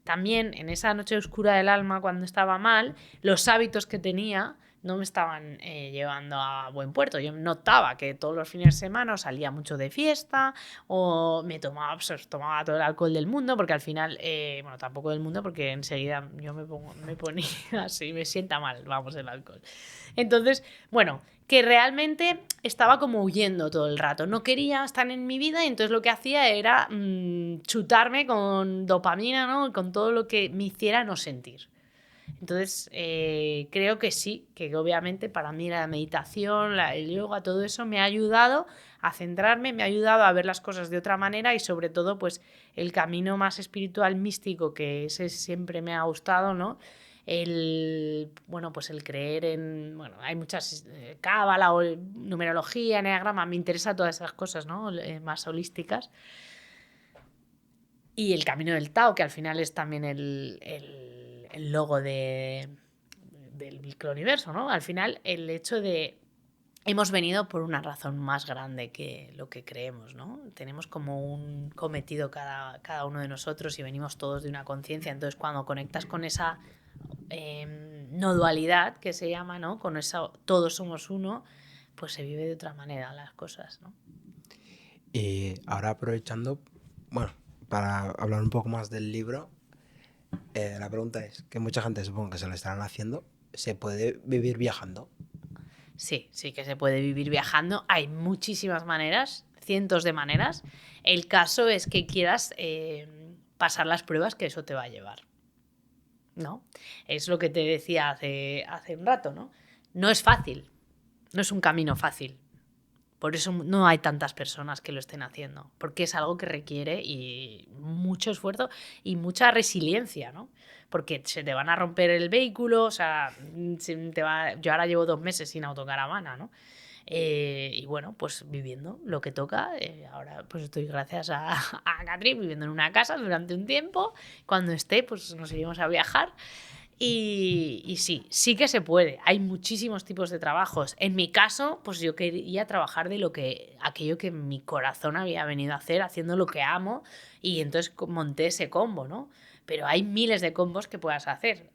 también en esa noche oscura del alma, cuando estaba mal, los hábitos que tenía no me estaban llevando a buen puerto. Yo notaba que todos los fines de semana salía mucho de fiesta o me tomaba, pues, tomaba todo el alcohol del mundo, porque al final, bueno, tampoco del mundo, porque enseguida yo me ponía así, me sienta mal, vamos, el alcohol. Entonces, bueno, que realmente estaba como huyendo todo el rato. No quería estar en mi vida y entonces lo que hacía era chutarme con dopamina, ¿no? Con todo lo que me hiciera no sentir. Entonces, creo que sí, que obviamente para mí la meditación, el yoga, todo eso me ha ayudado a centrarme, me ha ayudado a ver las cosas de otra manera y sobre todo, pues, el camino más espiritual místico, que ese siempre me ha gustado, ¿no? Bueno, pues el creer en, bueno, hay muchas, cábala o numerología, enneagrama, me interesa todas esas cosas, ¿no? Más holísticas. Y el camino del Tao, que al final es también el logo del microuniverso, ¿no? Al final, el hecho de hemos venido por una razón más grande que lo que creemos, ¿no? Tenemos como un cometido cada uno de nosotros y venimos todos de una conciencia. Entonces, cuando conectas con esa no dualidad que se llama, ¿no? Con eso todos somos uno, pues se vive de otra manera las cosas, ¿no? Y ahora aprovechando, bueno, para hablar un poco más del libro, la pregunta es, que mucha gente supongo que se lo estarán haciendo, ¿se puede vivir viajando? Sí, sí que se puede vivir viajando. Hay muchísimas maneras, cientos de maneras. El caso es que quieras pasar las pruebas que eso te va a llevar, ¿no? Es lo que te decía hace un rato, ¿no? No es fácil, no es un camino fácil. Por eso no hay tantas personas que lo estén haciendo, porque es algo que requiere y mucho esfuerzo y mucha resiliencia, ¿no? Porque se te van a romper el vehículo, o sea, yo ahora llevo 2 meses sin autocaravana, ¿no? Y bueno, pues viviendo lo que toca. Ahora pues estoy gracias a Catrín viviendo en una casa durante un tiempo. Cuando esté, pues nos iremos a viajar. Y sí, sí que se puede. Hay muchísimos tipos de trabajos. En mi caso, pues yo quería trabajar de aquello que mi corazón había venido a hacer, haciendo lo que amo, y entonces monté ese combo, ¿no? Pero hay miles de combos que puedas hacer.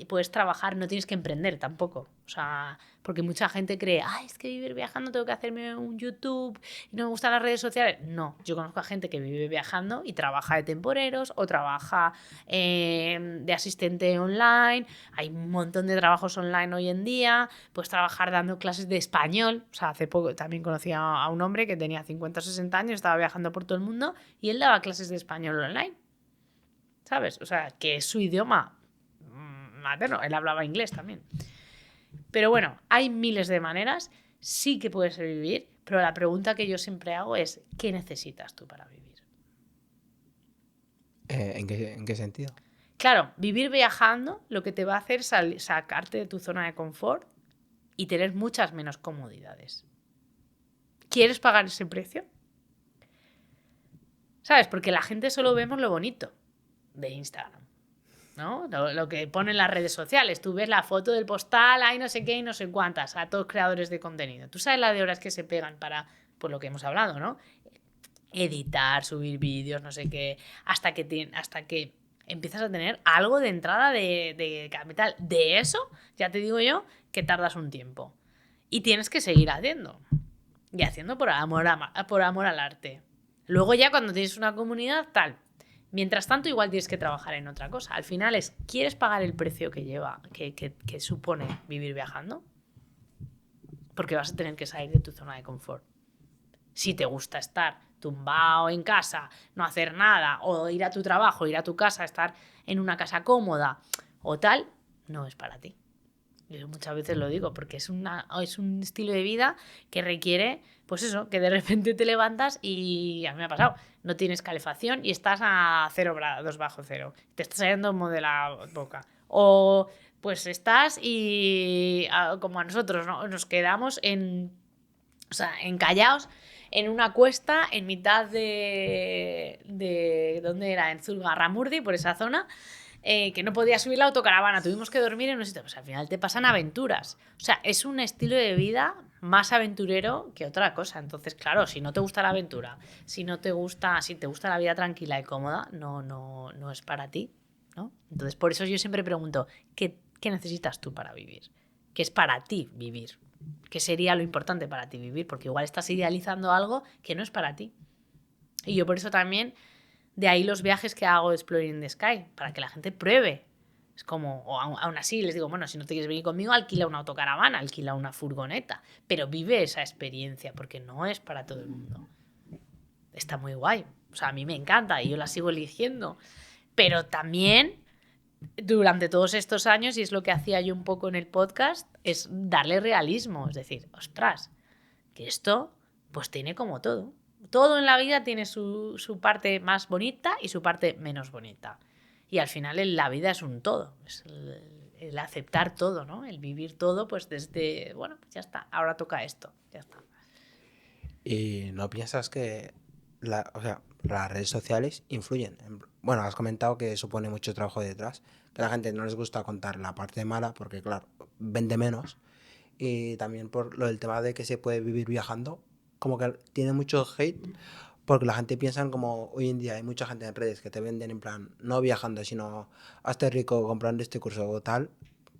Puedes trabajar, no tienes que emprender tampoco. O sea, porque mucha gente cree, es que vivir viajando tengo que hacerme un YouTube y no me gustan las redes sociales. No, yo conozco a gente que vive viajando y trabaja de temporeros o trabaja de asistente online. Hay un montón de trabajos online hoy en día. Puedes trabajar dando clases de español. O sea, hace poco también conocí a un hombre que tenía 50 o 60 años, estaba viajando por todo el mundo y él daba clases de español online. ¿Sabes? O sea, que es su idioma materno. Él hablaba inglés también. Pero bueno, hay miles de maneras. Sí que puedes vivir, pero la pregunta que yo siempre hago es, ¿qué necesitas tú para vivir? ¿En qué sentido? Claro, vivir viajando lo que te va a hacer es sacarte de tu zona de confort y tener muchas menos comodidades. ¿Quieres pagar ese precio? ¿Sabes? Porque la gente solo vemos lo bonito de Instagram, ¿no? Lo que ponen las redes sociales. Tú ves la foto del postal, hay no sé qué y no sé cuántas, a todos creadores de contenido. Tú sabes la de horas que se pegan para, por lo que hemos hablado, ¿no? Editar, subir vídeos, no sé qué, hasta que empiezas a tener algo de entrada de capital. De eso, ya te digo yo, que tardas un tiempo. Y tienes que seguir haciendo. Y haciendo por amor al arte. Luego ya cuando tienes una comunidad, tal. Mientras tanto, igual tienes que trabajar en otra cosa. Al final es, ¿quieres pagar el precio que supone vivir viajando? Porque vas a tener que salir de tu zona de confort. Si te gusta estar tumbado en casa, no hacer nada, o ir a tu trabajo, ir a tu casa, estar en una casa cómoda o tal, no es para ti. Yo muchas veces lo digo, porque es un estilo de vida que requiere, pues eso, que de repente te levantas y a mí me ha pasado, no tienes calefacción y estás a 0 grados bajo cero, te estás saliendo humo de la boca. O pues estás y como a nosotros, ¿no? Nos quedamos encallados en una cuesta en mitad de ¿dónde era? En Zugarramurdi, por esa zona. Que no podía subir la autocaravana, tuvimos que dormir en un sitio. Pues al final te pasan aventuras. O sea, es un estilo de vida más aventurero que otra cosa. Entonces, claro, si no te gusta la aventura, si te gusta la vida tranquila y cómoda, no es para ti, ¿no? Entonces, por eso yo siempre pregunto, ¿qué necesitas tú para vivir? que es para ti vivir. ¿Qué sería lo importante para ti vivir? Porque igual estás idealizando algo que no es para ti. Y yo por eso también, de ahí los viajes que hago de Exploring the Sky, para que la gente pruebe. Es como, o aún así les digo, bueno, si no te quieres venir conmigo, alquila una autocaravana, alquila una furgoneta, pero vive esa experiencia, porque no es para todo el mundo. Está muy guay. O sea, a mí me encanta y yo la sigo eligiendo. Pero también, durante todos estos años, y es lo que hacía yo un poco en el podcast, es darle realismo. Es decir, ostras, que esto pues tiene como todo. Todo en la vida tiene su parte más bonita y su parte menos bonita. Y al final la vida es un todo. Es el aceptar todo, ¿no? El vivir todo, pues desde, bueno, pues ya está, ahora toca esto, ya está. ¿Y no piensas que o sea, las redes sociales influyen? Bueno, has comentado que supone mucho trabajo detrás, que a la gente no les gusta contar la parte mala porque, claro, vende menos. Y también por lo del tema de que se puede vivir viajando, como que tiene mucho hate porque la gente piensa como hoy en día hay mucha gente en redes que te venden en plan, no viajando, sino hazte rico comprando este curso o tal,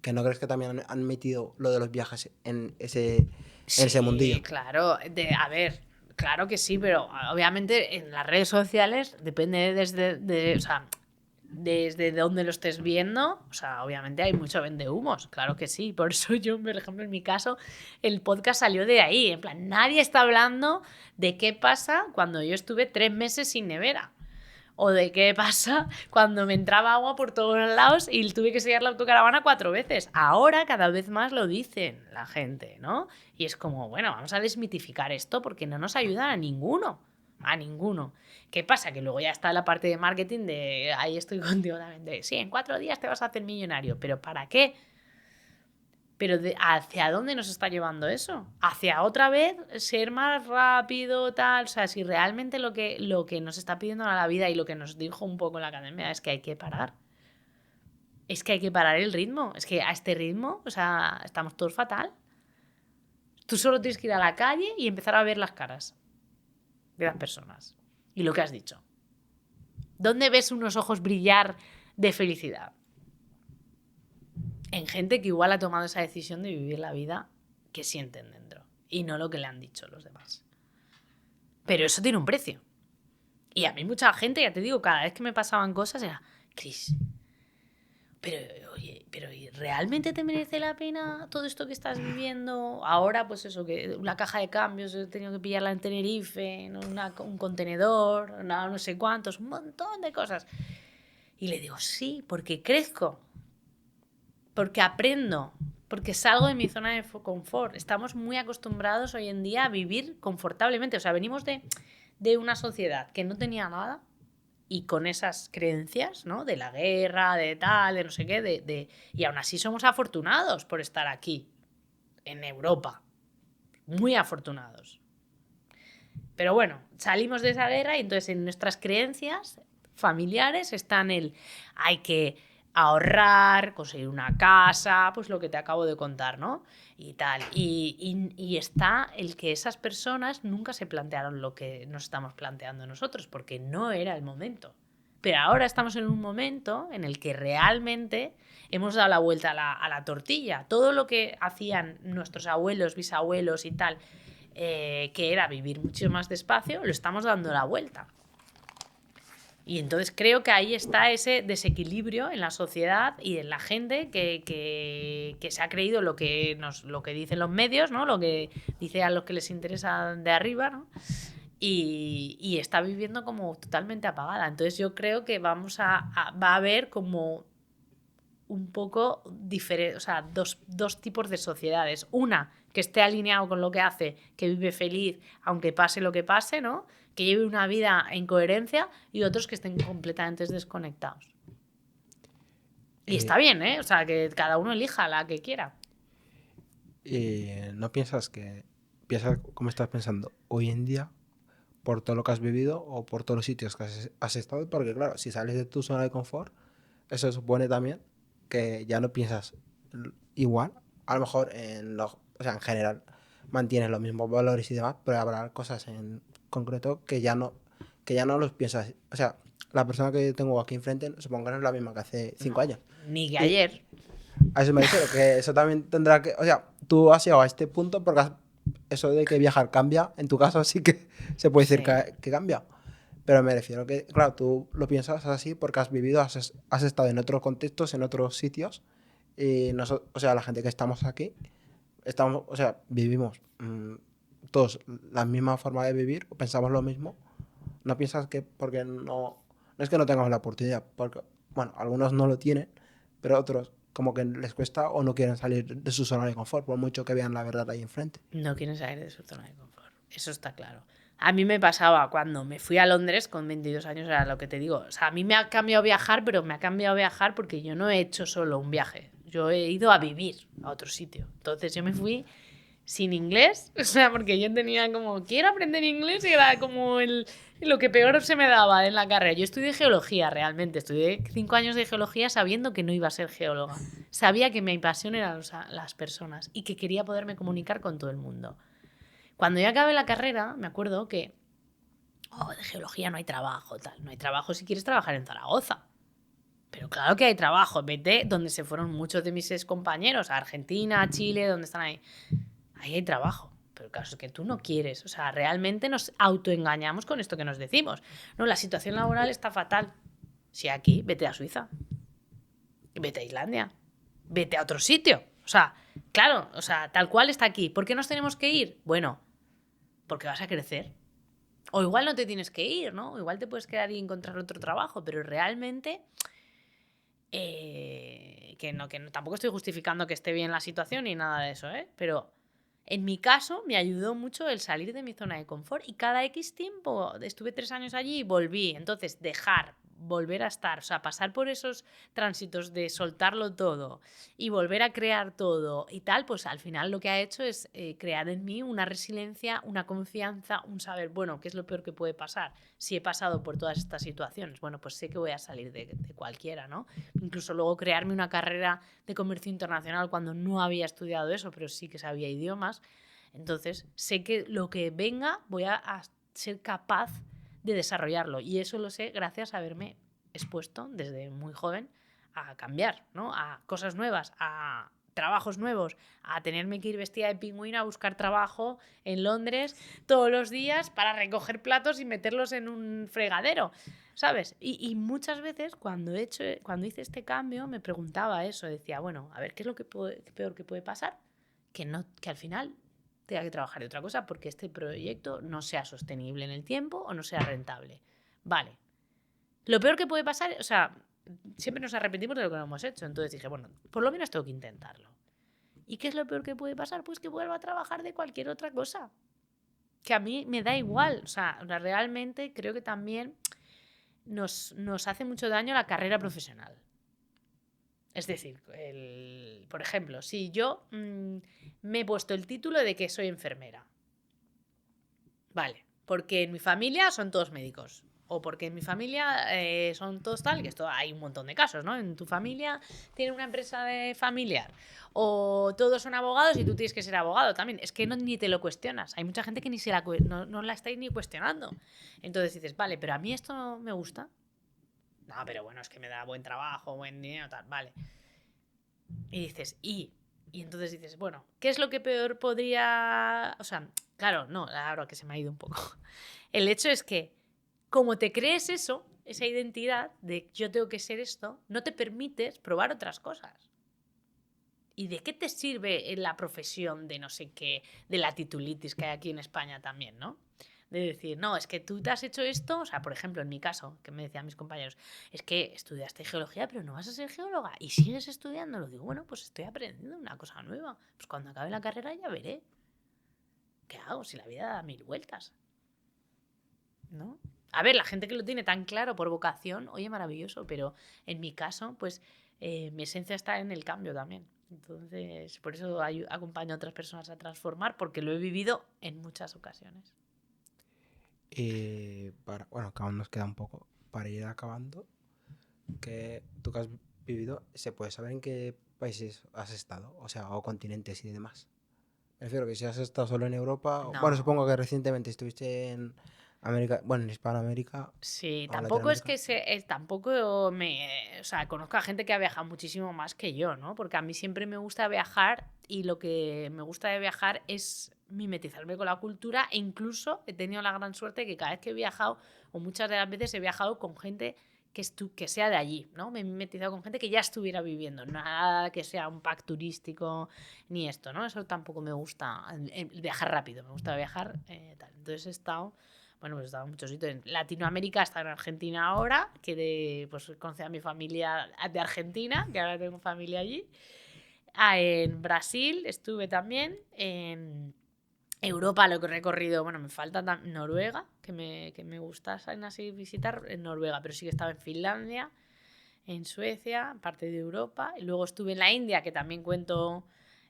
que no crees que también han metido lo de los viajes en ese mundillo. Sí, claro. A ver, claro que sí, pero obviamente en las redes sociales depende o sea, desde dónde lo estés viendo. O sea, obviamente hay mucho vendehumos, claro que sí. Por eso yo, por ejemplo, en mi caso, el podcast salió de ahí. En plan, nadie está hablando de qué pasa cuando yo estuve 3 meses sin nevera. O de qué pasa cuando me entraba agua por todos lados y tuve que sellar la autocaravana 4 veces. Ahora cada vez más lo dicen la gente, ¿no? Y es como, bueno, vamos a desmitificar esto porque no nos ayuda a ninguno. A ninguno. ¿Qué pasa? Que luego ya está la parte de marketing de, ahí estoy contigo también, de, sí, en 4 días te vas a hacer millonario. ¿Pero para qué? Pero ¿hacia dónde nos está llevando eso? ¿Hacia otra vez ser más rápido, tal? O sea, si realmente lo que nos está pidiendo a la vida y lo que nos dijo un poco en la academia es que hay que parar. Es que hay que parar el ritmo. Es que a este ritmo, o sea, estamos todos fatal. Tú solo tienes que ir a la calle y empezar a ver las caras de las personas. Y lo que has dicho. ¿Dónde ves unos ojos brillar de felicidad? En gente que igual ha tomado esa decisión de vivir la vida que sienten dentro y no lo que le han dicho los demás. Pero eso tiene un precio. Y a mí mucha gente, ya te digo, cada vez que me pasaban cosas era, Cris, pero oye, pero ¿realmente te merece la pena todo esto que estás viviendo? Ahora, pues eso, que una caja de cambios, he tenido que pillarla en Tenerife, un contenedor, no sé cuántos, un montón de cosas. Y le digo, sí, porque crezco. Porque aprendo, porque salgo de mi zona de confort. Estamos muy acostumbrados hoy en día a vivir confortablemente. O sea, venimos de una sociedad que no tenía nada y con esas creencias, ¿no? De la guerra, de tal, de no sé qué, y aún así somos afortunados por estar aquí, en Europa. Muy afortunados. Pero bueno, salimos de esa guerra y entonces en nuestras creencias familiares están hay que ahorrar, conseguir una casa, pues lo que te acabo de contar, ¿no? Y tal. Y está el que esas personas nunca se plantearon lo que nos estamos planteando nosotros, porque no era el momento. Pero ahora estamos en un momento en el que realmente hemos dado la vuelta a la tortilla. Todo lo que hacían nuestros abuelos, bisabuelos y tal, que era vivir mucho más despacio, lo estamos dando la vuelta. Y entonces creo que ahí está ese desequilibrio en la sociedad y en la gente que se ha creído lo que dicen los medios, ¿no? Lo que dice a los que les interesa de arriba, ¿no? Y está viviendo como totalmente apagada. Entonces yo creo que va a haber como un poco diferente, o sea, dos tipos de sociedades. Una que esté alineado con lo que hace, que vive feliz, aunque pase lo que pase, ¿no? Que lleve una vida en coherencia, y otros que estén completamente desconectados. Y está bien, ¿eh? O sea, que cada uno elija la que quiera. ¿No piensas cómo estás pensando hoy en día por todo lo que has vivido o por todos los sitios que has estado? Porque claro, si sales de tu zona de confort, eso supone también que ya no piensas igual. A lo mejor o sea, en general mantienes los mismos valores y demás, pero habrá cosas en concreto que ya no los piensas. O sea, la persona que tengo aquí enfrente supongo que no es la misma que hace 5 años. Ni que ayer. A eso me refiero, que eso también tendrá que... O sea, tú has llegado a este punto porque eso de que viajar cambia, en tu caso sí que se puede decir Sí. que cambia. Pero me refiero que, claro, tú lo piensas así porque has vivido, has estado en otros contextos, en otros sitios. Y nosotros, o sea, la gente que estamos aquí, estamos, o sea, vivimos todos la misma forma de vivir, pensamos lo mismo. No piensas que porque no es que no tengamos la oportunidad, porque, bueno, algunos no lo tienen, pero otros como que les cuesta o no quieren salir de su zona de confort, por mucho que vean la verdad ahí enfrente. No quieren salir de su zona de confort. Eso está claro. A mí me pasaba cuando me fui a Londres con 22 años, era lo que te digo. O sea, a mí me ha cambiado viajar, pero me ha cambiado viajar porque yo no he hecho solo un viaje. Yo he ido a vivir a otro sitio. Entonces yo me fui sin inglés, o sea, porque yo tenía como, quiero aprender inglés y era como lo que peor se me daba en la carrera. Yo estudié geología realmente, estudié 5 años de geología sabiendo que no iba a ser geóloga. Sabía que mi pasión eran las personas y que quería poderme comunicar con todo el mundo. Cuando yo acabé la carrera, me acuerdo que, de geología no hay trabajo, tal. No hay trabajo si quieres trabajar en Zaragoza. Pero claro que hay trabajo. Vete donde se fueron muchos de mis ex compañeros, a Argentina, a Chile, donde están ahí. Ahí hay trabajo. Pero claro, es que tú no quieres. O sea, realmente nos autoengañamos con esto que nos decimos. No, la situación laboral está fatal. Si aquí, vete a Suiza. Vete a Islandia. Vete a otro sitio. O sea, claro, o sea, tal cual está aquí. ¿Por qué nos tenemos que ir? Bueno, porque vas a crecer. O igual no te tienes que ir, ¿no? Igual te puedes quedar y encontrar otro trabajo, pero realmente que no, tampoco estoy justificando que esté bien la situación ni nada de eso, ¿eh? Pero en mi caso me ayudó mucho el salir de mi zona de confort y cada X tiempo, estuve 3 años allí y volví. Entonces, volver a estar, o sea, pasar por esos tránsitos de soltarlo todo y volver a crear todo y tal, pues al final lo que ha hecho es crear en mí una resiliencia, una confianza, un saber, bueno, ¿qué es lo peor que puede pasar? Si he pasado por todas estas situaciones, bueno, pues sé que voy a salir de cualquiera, ¿no? Incluso luego crearme una carrera de comercio internacional cuando no había estudiado eso, pero sí que sabía idiomas. Entonces, sé que lo que venga voy a ser capaz de desarrollarlo. Y eso lo sé gracias a haberme expuesto desde muy joven a cambiar, ¿no? A cosas nuevas, a trabajos nuevos, a tenerme que ir vestida de pingüina a buscar trabajo en Londres todos los días para recoger platos y meterlos en un fregadero, ¿sabes? Y muchas veces cuando hice este cambio me preguntaba eso, decía, bueno, a ver, ¿qué es lo peor que puede pasar? Que al final tenga que trabajar de otra cosa porque este proyecto no sea sostenible en el tiempo o no sea rentable. Vale. Lo peor que puede pasar, o sea, siempre nos arrepentimos de lo que no hemos hecho. Entonces dije, bueno, por lo menos tengo que intentarlo. ¿Y qué es lo peor que puede pasar? Pues que vuelva a trabajar de cualquier otra cosa. Que a mí me da igual. O sea, realmente creo que también nos hace mucho daño la carrera profesional. Es decir, por ejemplo, si yo me he puesto el título de que soy enfermera, vale, porque en mi familia son todos médicos, o porque en mi familia son todos tal, que esto hay un montón de casos, ¿no? En tu familia tiene una empresa de familiar, o todos son abogados y tú tienes que ser abogado también. Es que ni te lo cuestionas. Hay mucha gente que no la estáis ni cuestionando. Entonces dices, vale, pero a mí esto no me gusta. No, pero bueno, es que me da buen trabajo, buen dinero, tal, vale. Y dices, y entonces dices, bueno, ¿qué es lo que peor podría...? O sea, claro, no, ahora que se me ha ido un poco. El hecho es que, como te crees eso, esa identidad de yo tengo que ser esto, no te permites probar otras cosas. ¿Y de qué te sirve en la profesión de no sé qué, de la titulitis que hay aquí en España también, ¿no? De decir, no, es que tú te has hecho esto, o sea, por ejemplo, en mi caso, que me decían mis compañeros, es que estudiaste geología, pero no vas a ser geóloga y sigues estudiando. Lo digo, bueno, pues estoy aprendiendo una cosa nueva. Pues cuando acabe la carrera ya veré. ¿Qué hago si la vida da mil vueltas? ¿No? A ver, la gente que lo tiene tan claro por vocación, oye, maravilloso, pero en mi caso, pues mi esencia está en el cambio también. Entonces, por eso acompaño a otras personas a transformar, porque lo he vivido en muchas ocasiones. Y bueno, que aún nos queda un poco para ir acabando, que tú que has vivido, ¿se puede saber en qué países has estado? O sea, o continentes y demás. Me refiero que si has estado solo en Europa, bueno, No, supongo que recientemente estuviste en América, bueno, en Hispanoamérica Sí, o tampoco es Latinoamérica. que tampoco me, o sea, conozco a gente que ha viajado muchísimo más que yo, ¿no? Porque a mí siempre me gusta viajar y lo que me gusta de viajar es mimetizarme con la cultura e incluso he tenido la gran suerte que cada vez que he viajado, o muchas de las veces he viajado con gente que sea de allí, ¿no? Me he mimetizado con gente que ya estuviera viviendo, nada que sea un pack turístico ni esto, ¿no? Eso tampoco me gusta, el viajar rápido, me gusta viajar tal. Entonces he estado bueno, pues he estado en muchos sitios. En Latinoamérica, hasta en Argentina ahora, pues conocí a mi familia de Argentina, que ahora tengo familia allí. En Brasil estuve también. En Europa lo que he recorrido, bueno, me falta Noruega, que me gusta así visitar en Noruega, pero sí que estaba en Finlandia, en Suecia, parte de Europa. Y luego estuve en la India, que también cuento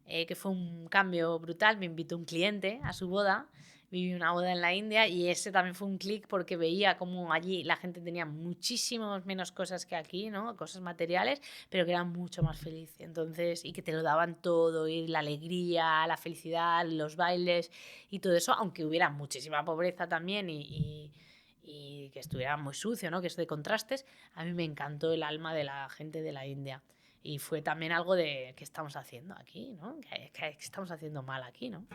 que fue un cambio brutal. Me invitó un cliente a su boda. Viví una boda en la India y ese también fue un clic porque veía como allí la gente tenía muchísimas menos cosas que aquí, ¿no? Cosas materiales, pero que eran mucho más feliz. Entonces, y que te lo daban todo, y la alegría, la felicidad, los bailes y todo eso, aunque hubiera muchísima pobreza también y que estuviera muy sucio, ¿no? Que es de contrastes, a mí me encantó el alma de la gente de la India. Y fue también algo de qué estamos haciendo aquí, ¿no? ¿Qué estamos haciendo mal aquí, ¿no?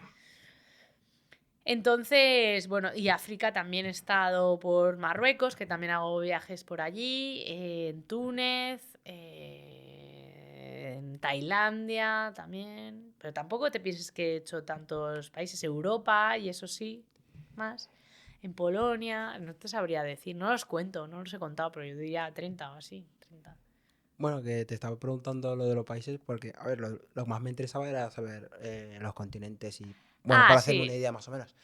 Entonces, bueno, y África también he estado por Marruecos, que también hago viajes por allí, en Túnez, en Tailandia también, pero tampoco te pienses que he hecho tantos países, Europa y eso sí, más, en Polonia, no te sabría decir, no los cuento, no los he contado, pero yo diría 30 o así, 30. Bueno, que te estaba preguntando lo de los países porque, a ver, lo que más me interesaba era saber los continentes y, bueno, Ah, para hacerme una sí, idea más o menos.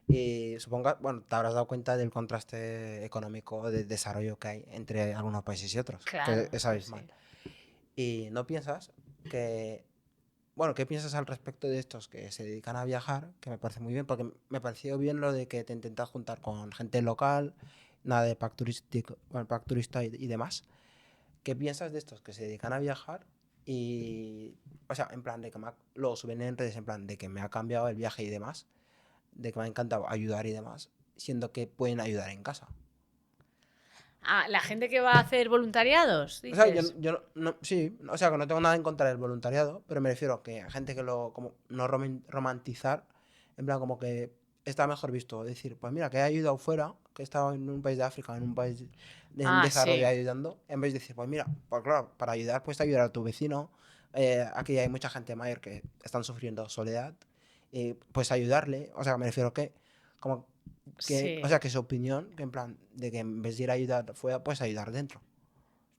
Y supongo, bueno, te habrás dado cuenta del contraste económico de desarrollo que hay entre algunos países y otros, que claro, es sí, abismal. sí. Y no piensas que, bueno, ¿qué piensas al respecto de estos que se dedican a viajar? Que me parece muy bien, porque me pareció bien lo de que te intentas juntar con gente local, nada de pack turístico, bueno, pack turista y demás. ¿Qué piensas de estos que se dedican a viajar y, o sea, en plan de que lo suben en redes, en plan de que me ha cambiado el viaje y demás, de que me ha encantado ayudar y demás, siendo que pueden ayudar en casa? Ah, la gente que va a hacer voluntariados, O sea, yo, dices. yo no, sí, o sea, que no tengo nada en contra del voluntariado, pero me refiero a que a gente que lo, como, no romantizar, en plan, como que está mejor visto. Decir, pues mira, que he ayudado fuera, que he estado en un país de África, en un país en Ah, desarrollo sí. ayudando, en vez de decir, pues mira, pues claro, para ayudar, pues ayudar a tu vecino. Aquí hay mucha gente mayor que están sufriendo soledad, pues ayudarle. O sea, me refiero que, como que, o Sí, sea, que su opinión, que en plan, de que en vez de ir a ayudar fuera, pues ayudar dentro.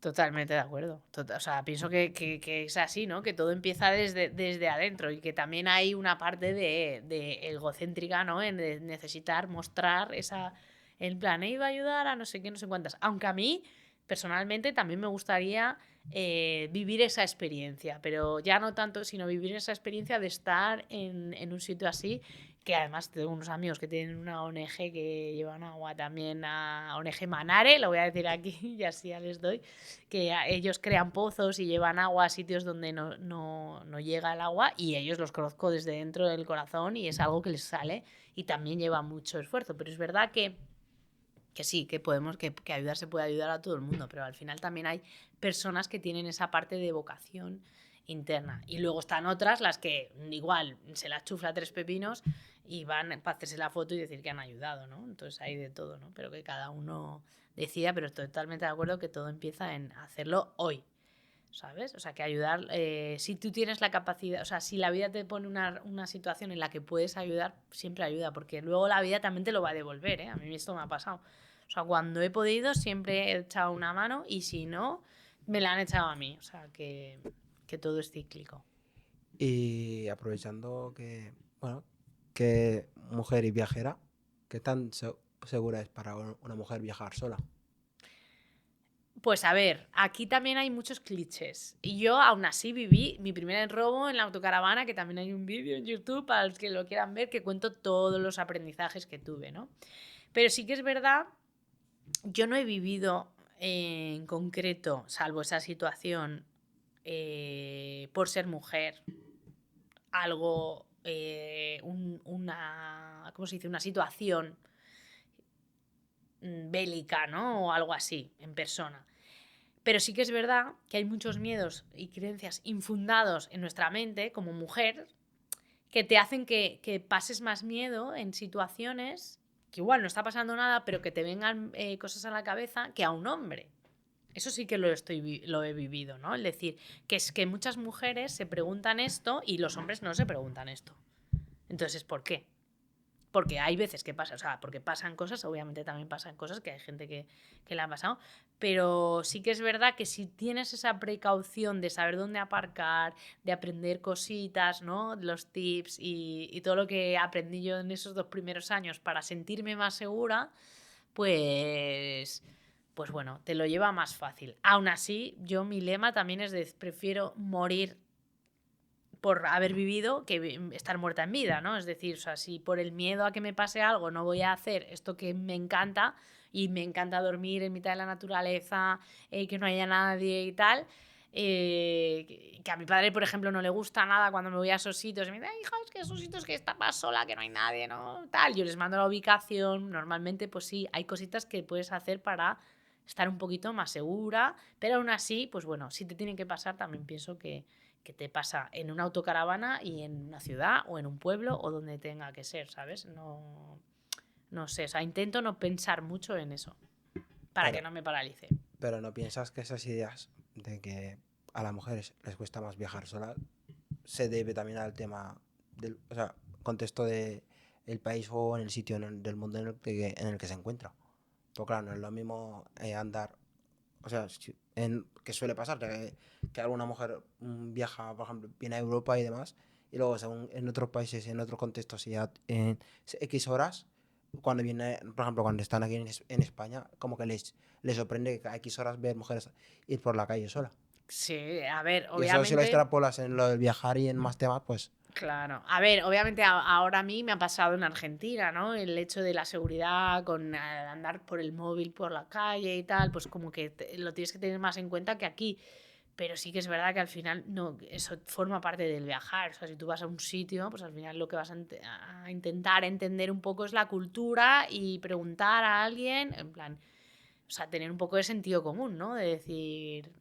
totalmente de acuerdo. O sea, pienso que es así, ¿no? Que todo empieza desde adentro y que también hay una parte de egocéntrica, ¿no? En de necesitar mostrar esa. En plan, iba a ayudar a no sé qué, no sé cuántas. Aunque a mí, personalmente, también me gustaría vivir esa experiencia, pero ya no tanto, sino vivir esa experiencia de estar en un sitio así que además tengo unos amigos que tienen una ONG que llevan agua también a ONG Manare, lo voy a decir aquí y así ya les doy, que ellos crean pozos y llevan agua a sitios donde no llega el agua y ellos los conozco desde dentro del corazón y es algo que les sale y también lleva mucho esfuerzo, pero es verdad que sí, que podemos, que ayudar se puede ayudar a todo el mundo, pero al final también hay personas que tienen esa parte de vocación interna. Y luego están otras, las que igual se las chufla tres pepinos y van para hacerse la foto y decir que han ayudado, ¿no? Entonces hay de todo, ¿no? Pero que cada uno decida, pero estoy totalmente de acuerdo que todo empieza en hacerlo hoy, ¿sabes? O sea, que ayudar, si tú tienes la capacidad, o sea, si la vida te pone una situación en la que puedes ayudar, siempre ayuda, porque luego la vida también te lo va a devolver, ¿eh? A mí esto me ha pasado. O sea, cuando he podido, siempre he echado una mano y si no, me la han echado a mí. O sea, que todo es cíclico. Y aprovechando que, bueno, que mujer y viajera, ¿qué tan segura es para una mujer viajar sola? Pues a ver, aquí también hay muchos clichés. Y yo aún así viví mi primer robo en la autocaravana, que también hay un vídeo en YouTube para los que lo quieran ver, que cuento todos los aprendizajes que tuve, ¿no? Pero sí que es verdad, yo no he vivido en concreto, salvo esa situación, por ser mujer, algo, una, ¿cómo se dice? Una situación bélica, ¿no? O algo así, en persona. Pero sí que es verdad que hay muchos miedos y creencias infundados en nuestra mente como mujer que te hacen que pases más miedo en situaciones que igual no está pasando nada, pero que te vengan cosas a la cabeza que a un hombre. Eso sí que lo he vivido, ¿no? Es decir, que es que muchas mujeres se preguntan esto y los hombres no se preguntan esto. Entonces, ¿por qué? Porque hay veces que pasa, o sea, porque pasan cosas, obviamente también pasan cosas que hay gente que le han pasado, pero sí que es verdad que si tienes esa precaución de saber dónde aparcar, de aprender cositas, ¿no? Los tips y todo lo que aprendí yo en esos 2 primeros años para sentirme más segura, pues pues bueno, te lo lleva más fácil. Aún así, yo mi lema también es de prefiero morir por haber vivido que estar muerta en vida, ¿no? Es decir, o sea, si por el miedo a que me pase algo no voy a hacer esto que me encanta y me encanta dormir en mitad de la naturaleza, que no haya nadie y tal, que a mi padre, por ejemplo, no le gusta nada cuando me voy a esos sitios y me dice, hija, es que esos sitios que está más sola, que no hay nadie, ¿no? Tal, yo les mando la ubicación, normalmente pues sí, hay cositas que puedes hacer para estar un poquito más segura, pero aún así, pues bueno, si te tienen que pasar, también pienso que te pasa en una autocaravana y en una ciudad o en un pueblo o donde tenga que ser, ¿sabes? No sé, o sea, intento no pensar mucho en eso para que Pero, no me paralice. pero ¿no piensas que esas ideas de que a las mujeres les cuesta más viajar solas se debe también al tema del, o sea, contexto de el país o en el sitio del mundo en el que se encuentra? Pues claro, no es lo mismo andar, o sea, que suele pasar, que alguna mujer viaja, por ejemplo, viene a Europa y demás, y luego según en otros países, en otros contextos, ya en X horas, cuando viene, por ejemplo, cuando están aquí en España, como que les sorprende que a X horas ver mujeres ir por la calle sola. Sí, a ver, Y eso si lo obviamente, extrapolas en lo del viajar y en más temas, pues claro. A ver, obviamente ahora a mí me ha pasado en Argentina, ¿no? El hecho de la seguridad con andar por el móvil por la calle y tal, pues como que lo tienes que tener más en cuenta que aquí. Pero sí que es verdad que al final no, eso forma parte del viajar. O sea, si tú vas a un sitio, pues al final lo que vas a intentar entender un poco es la cultura y preguntar a alguien, en plan, o sea, tener un poco de sentido común, ¿no? De decir,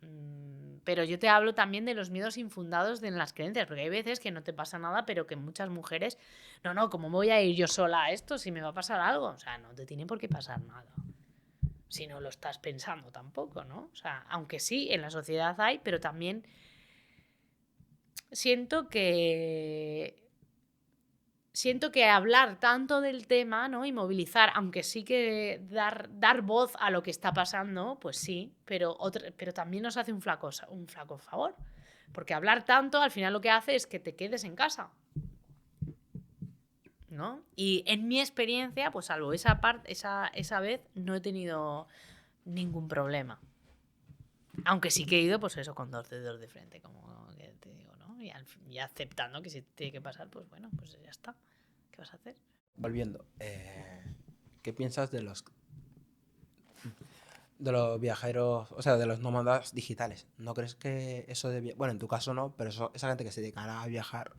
pero yo te hablo también de los miedos infundados en las creencias, porque hay veces que no te pasa nada, pero que muchas mujeres, no, ¿cómo me voy a ir yo sola a esto si me va a pasar algo? O sea, no te tiene por qué pasar nada si no lo estás pensando tampoco, ¿no? O sea, aunque sí, en la sociedad hay, pero también siento que hablar tanto del tema, ¿no? Y movilizar, aunque sí que dar voz a lo que está pasando, pues sí, pero también nos hace un flaco favor. Porque hablar tanto al final lo que hace es que te quedes en casa, ¿no? Y en mi experiencia, pues salvo esa vez, no he tenido ningún problema. Aunque sí que he ido, pues eso, con 2 dedos de frente, como que te digo, ¿no? Y aceptando que si tiene que pasar, pues bueno, pues ya está. ¿Qué vas a hacer? volviendo, ¿qué piensas de los viajeros, o sea, de los nómadas digitales? ¿No crees que eso de, bueno, en tu caso no, pero esa gente que se dedicará a viajar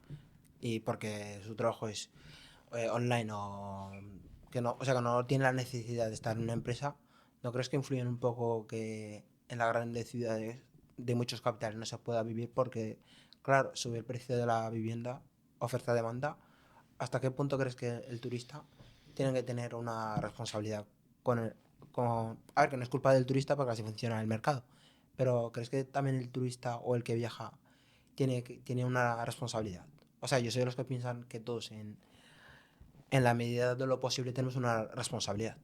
y porque su trabajo es online o que no, o sea, que no tiene la necesidad de estar en una empresa, ¿no crees que influyen un poco que en las grandes ciudades de muchos capitales no se pueda vivir porque, claro, sube el precio de la vivienda, oferta-demanda? ¿Hasta qué punto crees que el turista tiene que tener una responsabilidad a ver, que no es culpa del turista porque así funciona el mercado, pero ¿crees que también el turista o el que viaja tiene una responsabilidad? O sea, yo soy de los que piensan que todos en la medida de lo posible tenemos una responsabilidad.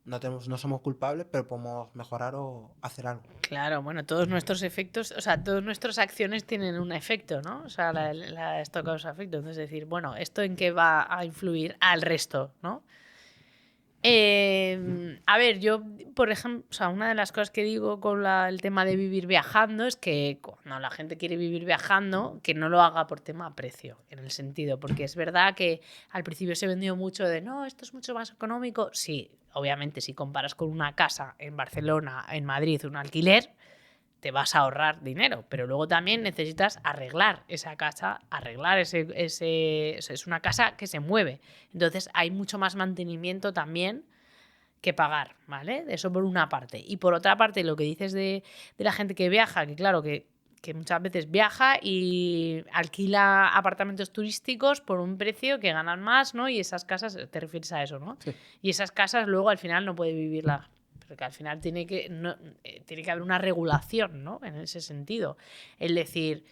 No somos culpables, pero podemos mejorar o hacer algo. Claro, bueno, todos nuestros efectos, o sea, todas nuestras acciones tienen un efecto, ¿no? O sea, esto causa efecto. Entonces, decir, bueno, ¿esto en qué va a influir al resto, ¿no? A ver, yo, por ejemplo, o sea, una de las cosas que digo con el tema de vivir viajando es que cuando la gente quiere vivir viajando, que no lo haga por tema precio, en el sentido, porque es verdad que al principio se vendió mucho de, no, esto es mucho más económico. Sí, obviamente, si comparas con una casa en Barcelona, en Madrid, un alquiler, te vas a ahorrar dinero, pero luego también necesitas arreglar esa casa, arreglar es una casa que se mueve. Entonces hay mucho más mantenimiento también que pagar, ¿vale? Eso por una parte. Y por otra parte, lo que dices de la gente que viaja, que claro, que muchas veces viaja y alquila apartamentos turísticos por un precio que ganan más, ¿no? Y esas casas, te refieres a eso, ¿no? Sí. Y esas casas luego al final no puede vivirla. Porque al final tiene que haber una regulación, ¿no? En ese sentido. Es decir,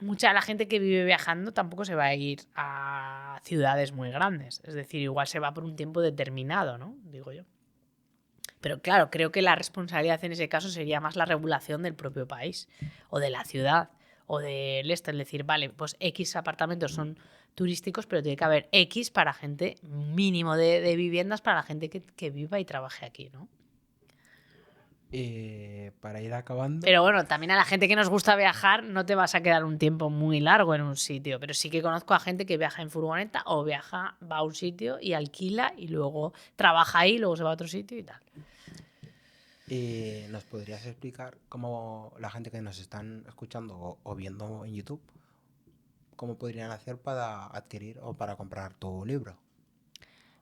mucha de la gente que vive viajando tampoco se va a ir a ciudades muy grandes. Es decir, igual se va por un tiempo determinado, ¿no? Digo yo. Pero claro, creo que la responsabilidad en ese caso sería más la regulación del propio país o de la ciudad o del esto. Es decir, vale, pues X apartamentos son turísticos, pero tiene que haber X para gente, mínimo de viviendas para la gente que viva y trabaje aquí, ¿no? Para ir acabando. Pero bueno, también a la gente que nos gusta viajar no te vas a quedar un tiempo muy largo en un sitio, pero sí que conozco a gente que viaja en furgoneta o va a un sitio y alquila y luego trabaja ahí, luego se va a otro sitio y tal. ¿Nos podrías explicar cómo la gente que nos están escuchando o viendo en YouTube, cómo podrían hacer para adquirir o para comprar tu libro?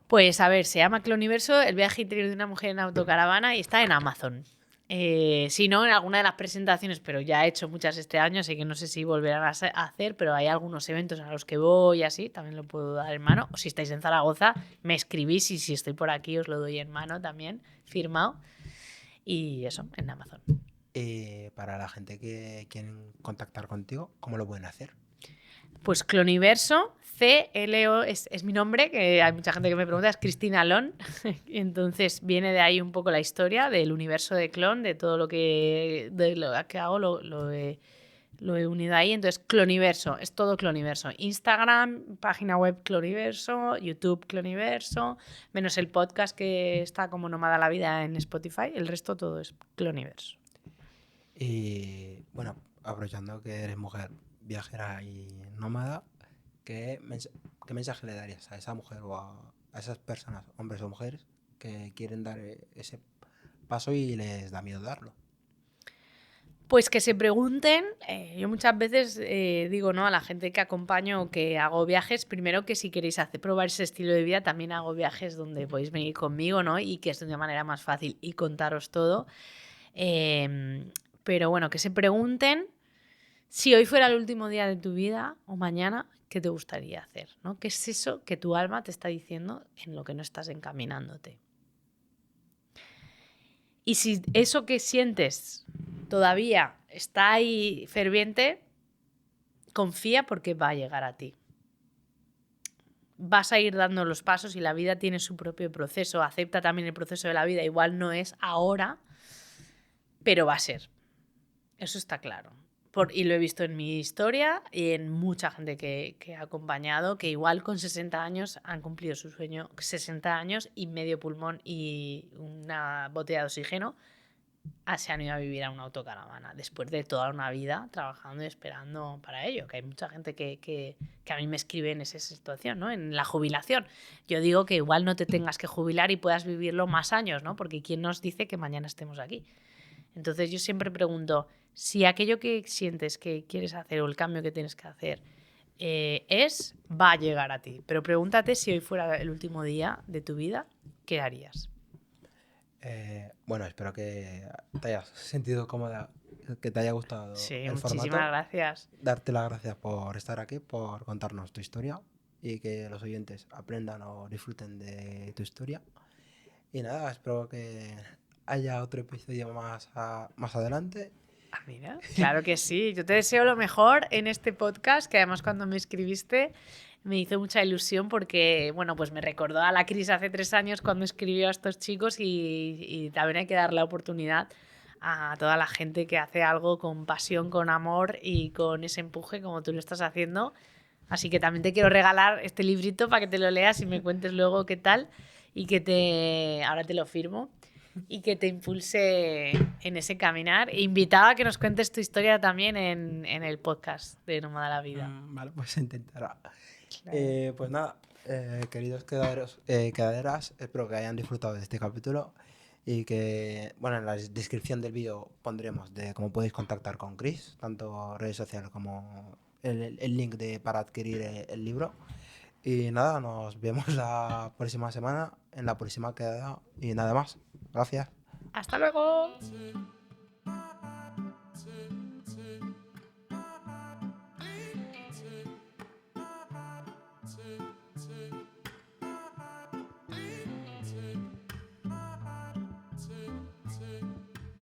Pues a ver, se llama Cloniverso, el viaje interior de una mujer en autocaravana y está en Amazon. Si no, en alguna de las presentaciones, pero ya he hecho muchas este año, así que no sé si volverán a hacer, pero hay algunos eventos a los que voy y así, también lo puedo dar en mano. O si estáis en Zaragoza, me escribís y si estoy por aquí os lo doy en mano también, firmado. Y eso, en Amazon. Para la gente que quieren contactar contigo, ¿cómo lo pueden hacer? Pues Cloniverso, CLO es mi nombre, que hay mucha gente que me pregunta, es Cristina Lon. Entonces viene de ahí un poco la historia del universo de Clon, de todo lo que hago, lo he unido ahí. Entonces, Cloniverso, es todo Cloniverso. Instagram, página web Cloniverso, YouTube Cloniverso, menos el podcast que está como Nómada la Vida en Spotify, el resto todo es Cloniverso. Y bueno, aprovechando que eres mujer viajera y nómada, ¿qué mensaje le darías a esa mujer o a esas personas, hombres o mujeres, que quieren dar ese paso y les da miedo darlo? Pues que se pregunten, yo muchas veces digo, ¿no?, a la gente que acompaño o que hago viajes, primero que si queréis probar ese estilo de vida, también hago viajes donde podéis venir conmigo, ¿no? Y que es de una manera más fácil y contaros todo. Pero bueno, que se pregunten si hoy fuera el último día de tu vida o mañana, ¿qué te gustaría hacer? ¿No? ¿Qué es eso que tu alma te está diciendo en lo que no estás encaminándote? Y si eso que sientes todavía está ahí ferviente, confía porque va a llegar a ti. Vas a ir dando los pasos y la vida tiene su propio proceso. Acepta también el proceso de la vida. Igual no es ahora, pero va a ser. Eso está claro. Y lo he visto en mi historia y en mucha gente que he acompañado, que igual con 60 años han cumplido su sueño, 60 años y medio pulmón y una botella de oxígeno, se han ido a vivir a una autocaravana después de toda una vida trabajando y esperando para ello, que hay mucha gente que a mí me escribe en esa situación, ¿no? En la jubilación. Yo digo que igual no te tengas que jubilar y puedas vivirlo más años, ¿no? Porque ¿quién nos dice que mañana estemos aquí? Entonces yo siempre pregunto, si aquello que sientes que quieres hacer o el cambio que tienes que hacer va a llegar a ti. Pero pregúntate si hoy fuera el último día de tu vida, ¿qué harías? Bueno, espero que te hayas sentido cómoda, que te haya gustado Sí, el muchísimas formato. gracias. Darte las gracias por estar aquí, por contarnos tu historia y que los oyentes aprendan o disfruten de tu historia. Y nada, espero que haya otro episodio más adelante. Ah, mira, claro que sí. Yo te deseo lo mejor en este podcast, que además cuando me escribiste me hizo mucha ilusión porque, bueno, pues me recordó a la Cris hace 3 años cuando escribió a estos chicos y también hay que dar la oportunidad a toda la gente que hace algo con pasión, con amor y con ese empuje como tú lo estás haciendo. Así que también te quiero regalar este librito para que te lo leas y me cuentes luego qué tal y ahora te lo firmo y que te impulse en ese caminar. E invitado a que nos cuentes tu historia también en el podcast de Nómada la Vida. Vale, pues se intentará. Claro. Pues nada, queridos quedaderas, espero que hayan disfrutado de este capítulo y que, bueno, en la descripción del vídeo pondremos de cómo podéis contactar con Chris, tanto redes sociales como el link para adquirir el libro. Y nada, nos vemos la próxima semana, en la próxima quedada y nada más. Gracias. ¡Hasta luego!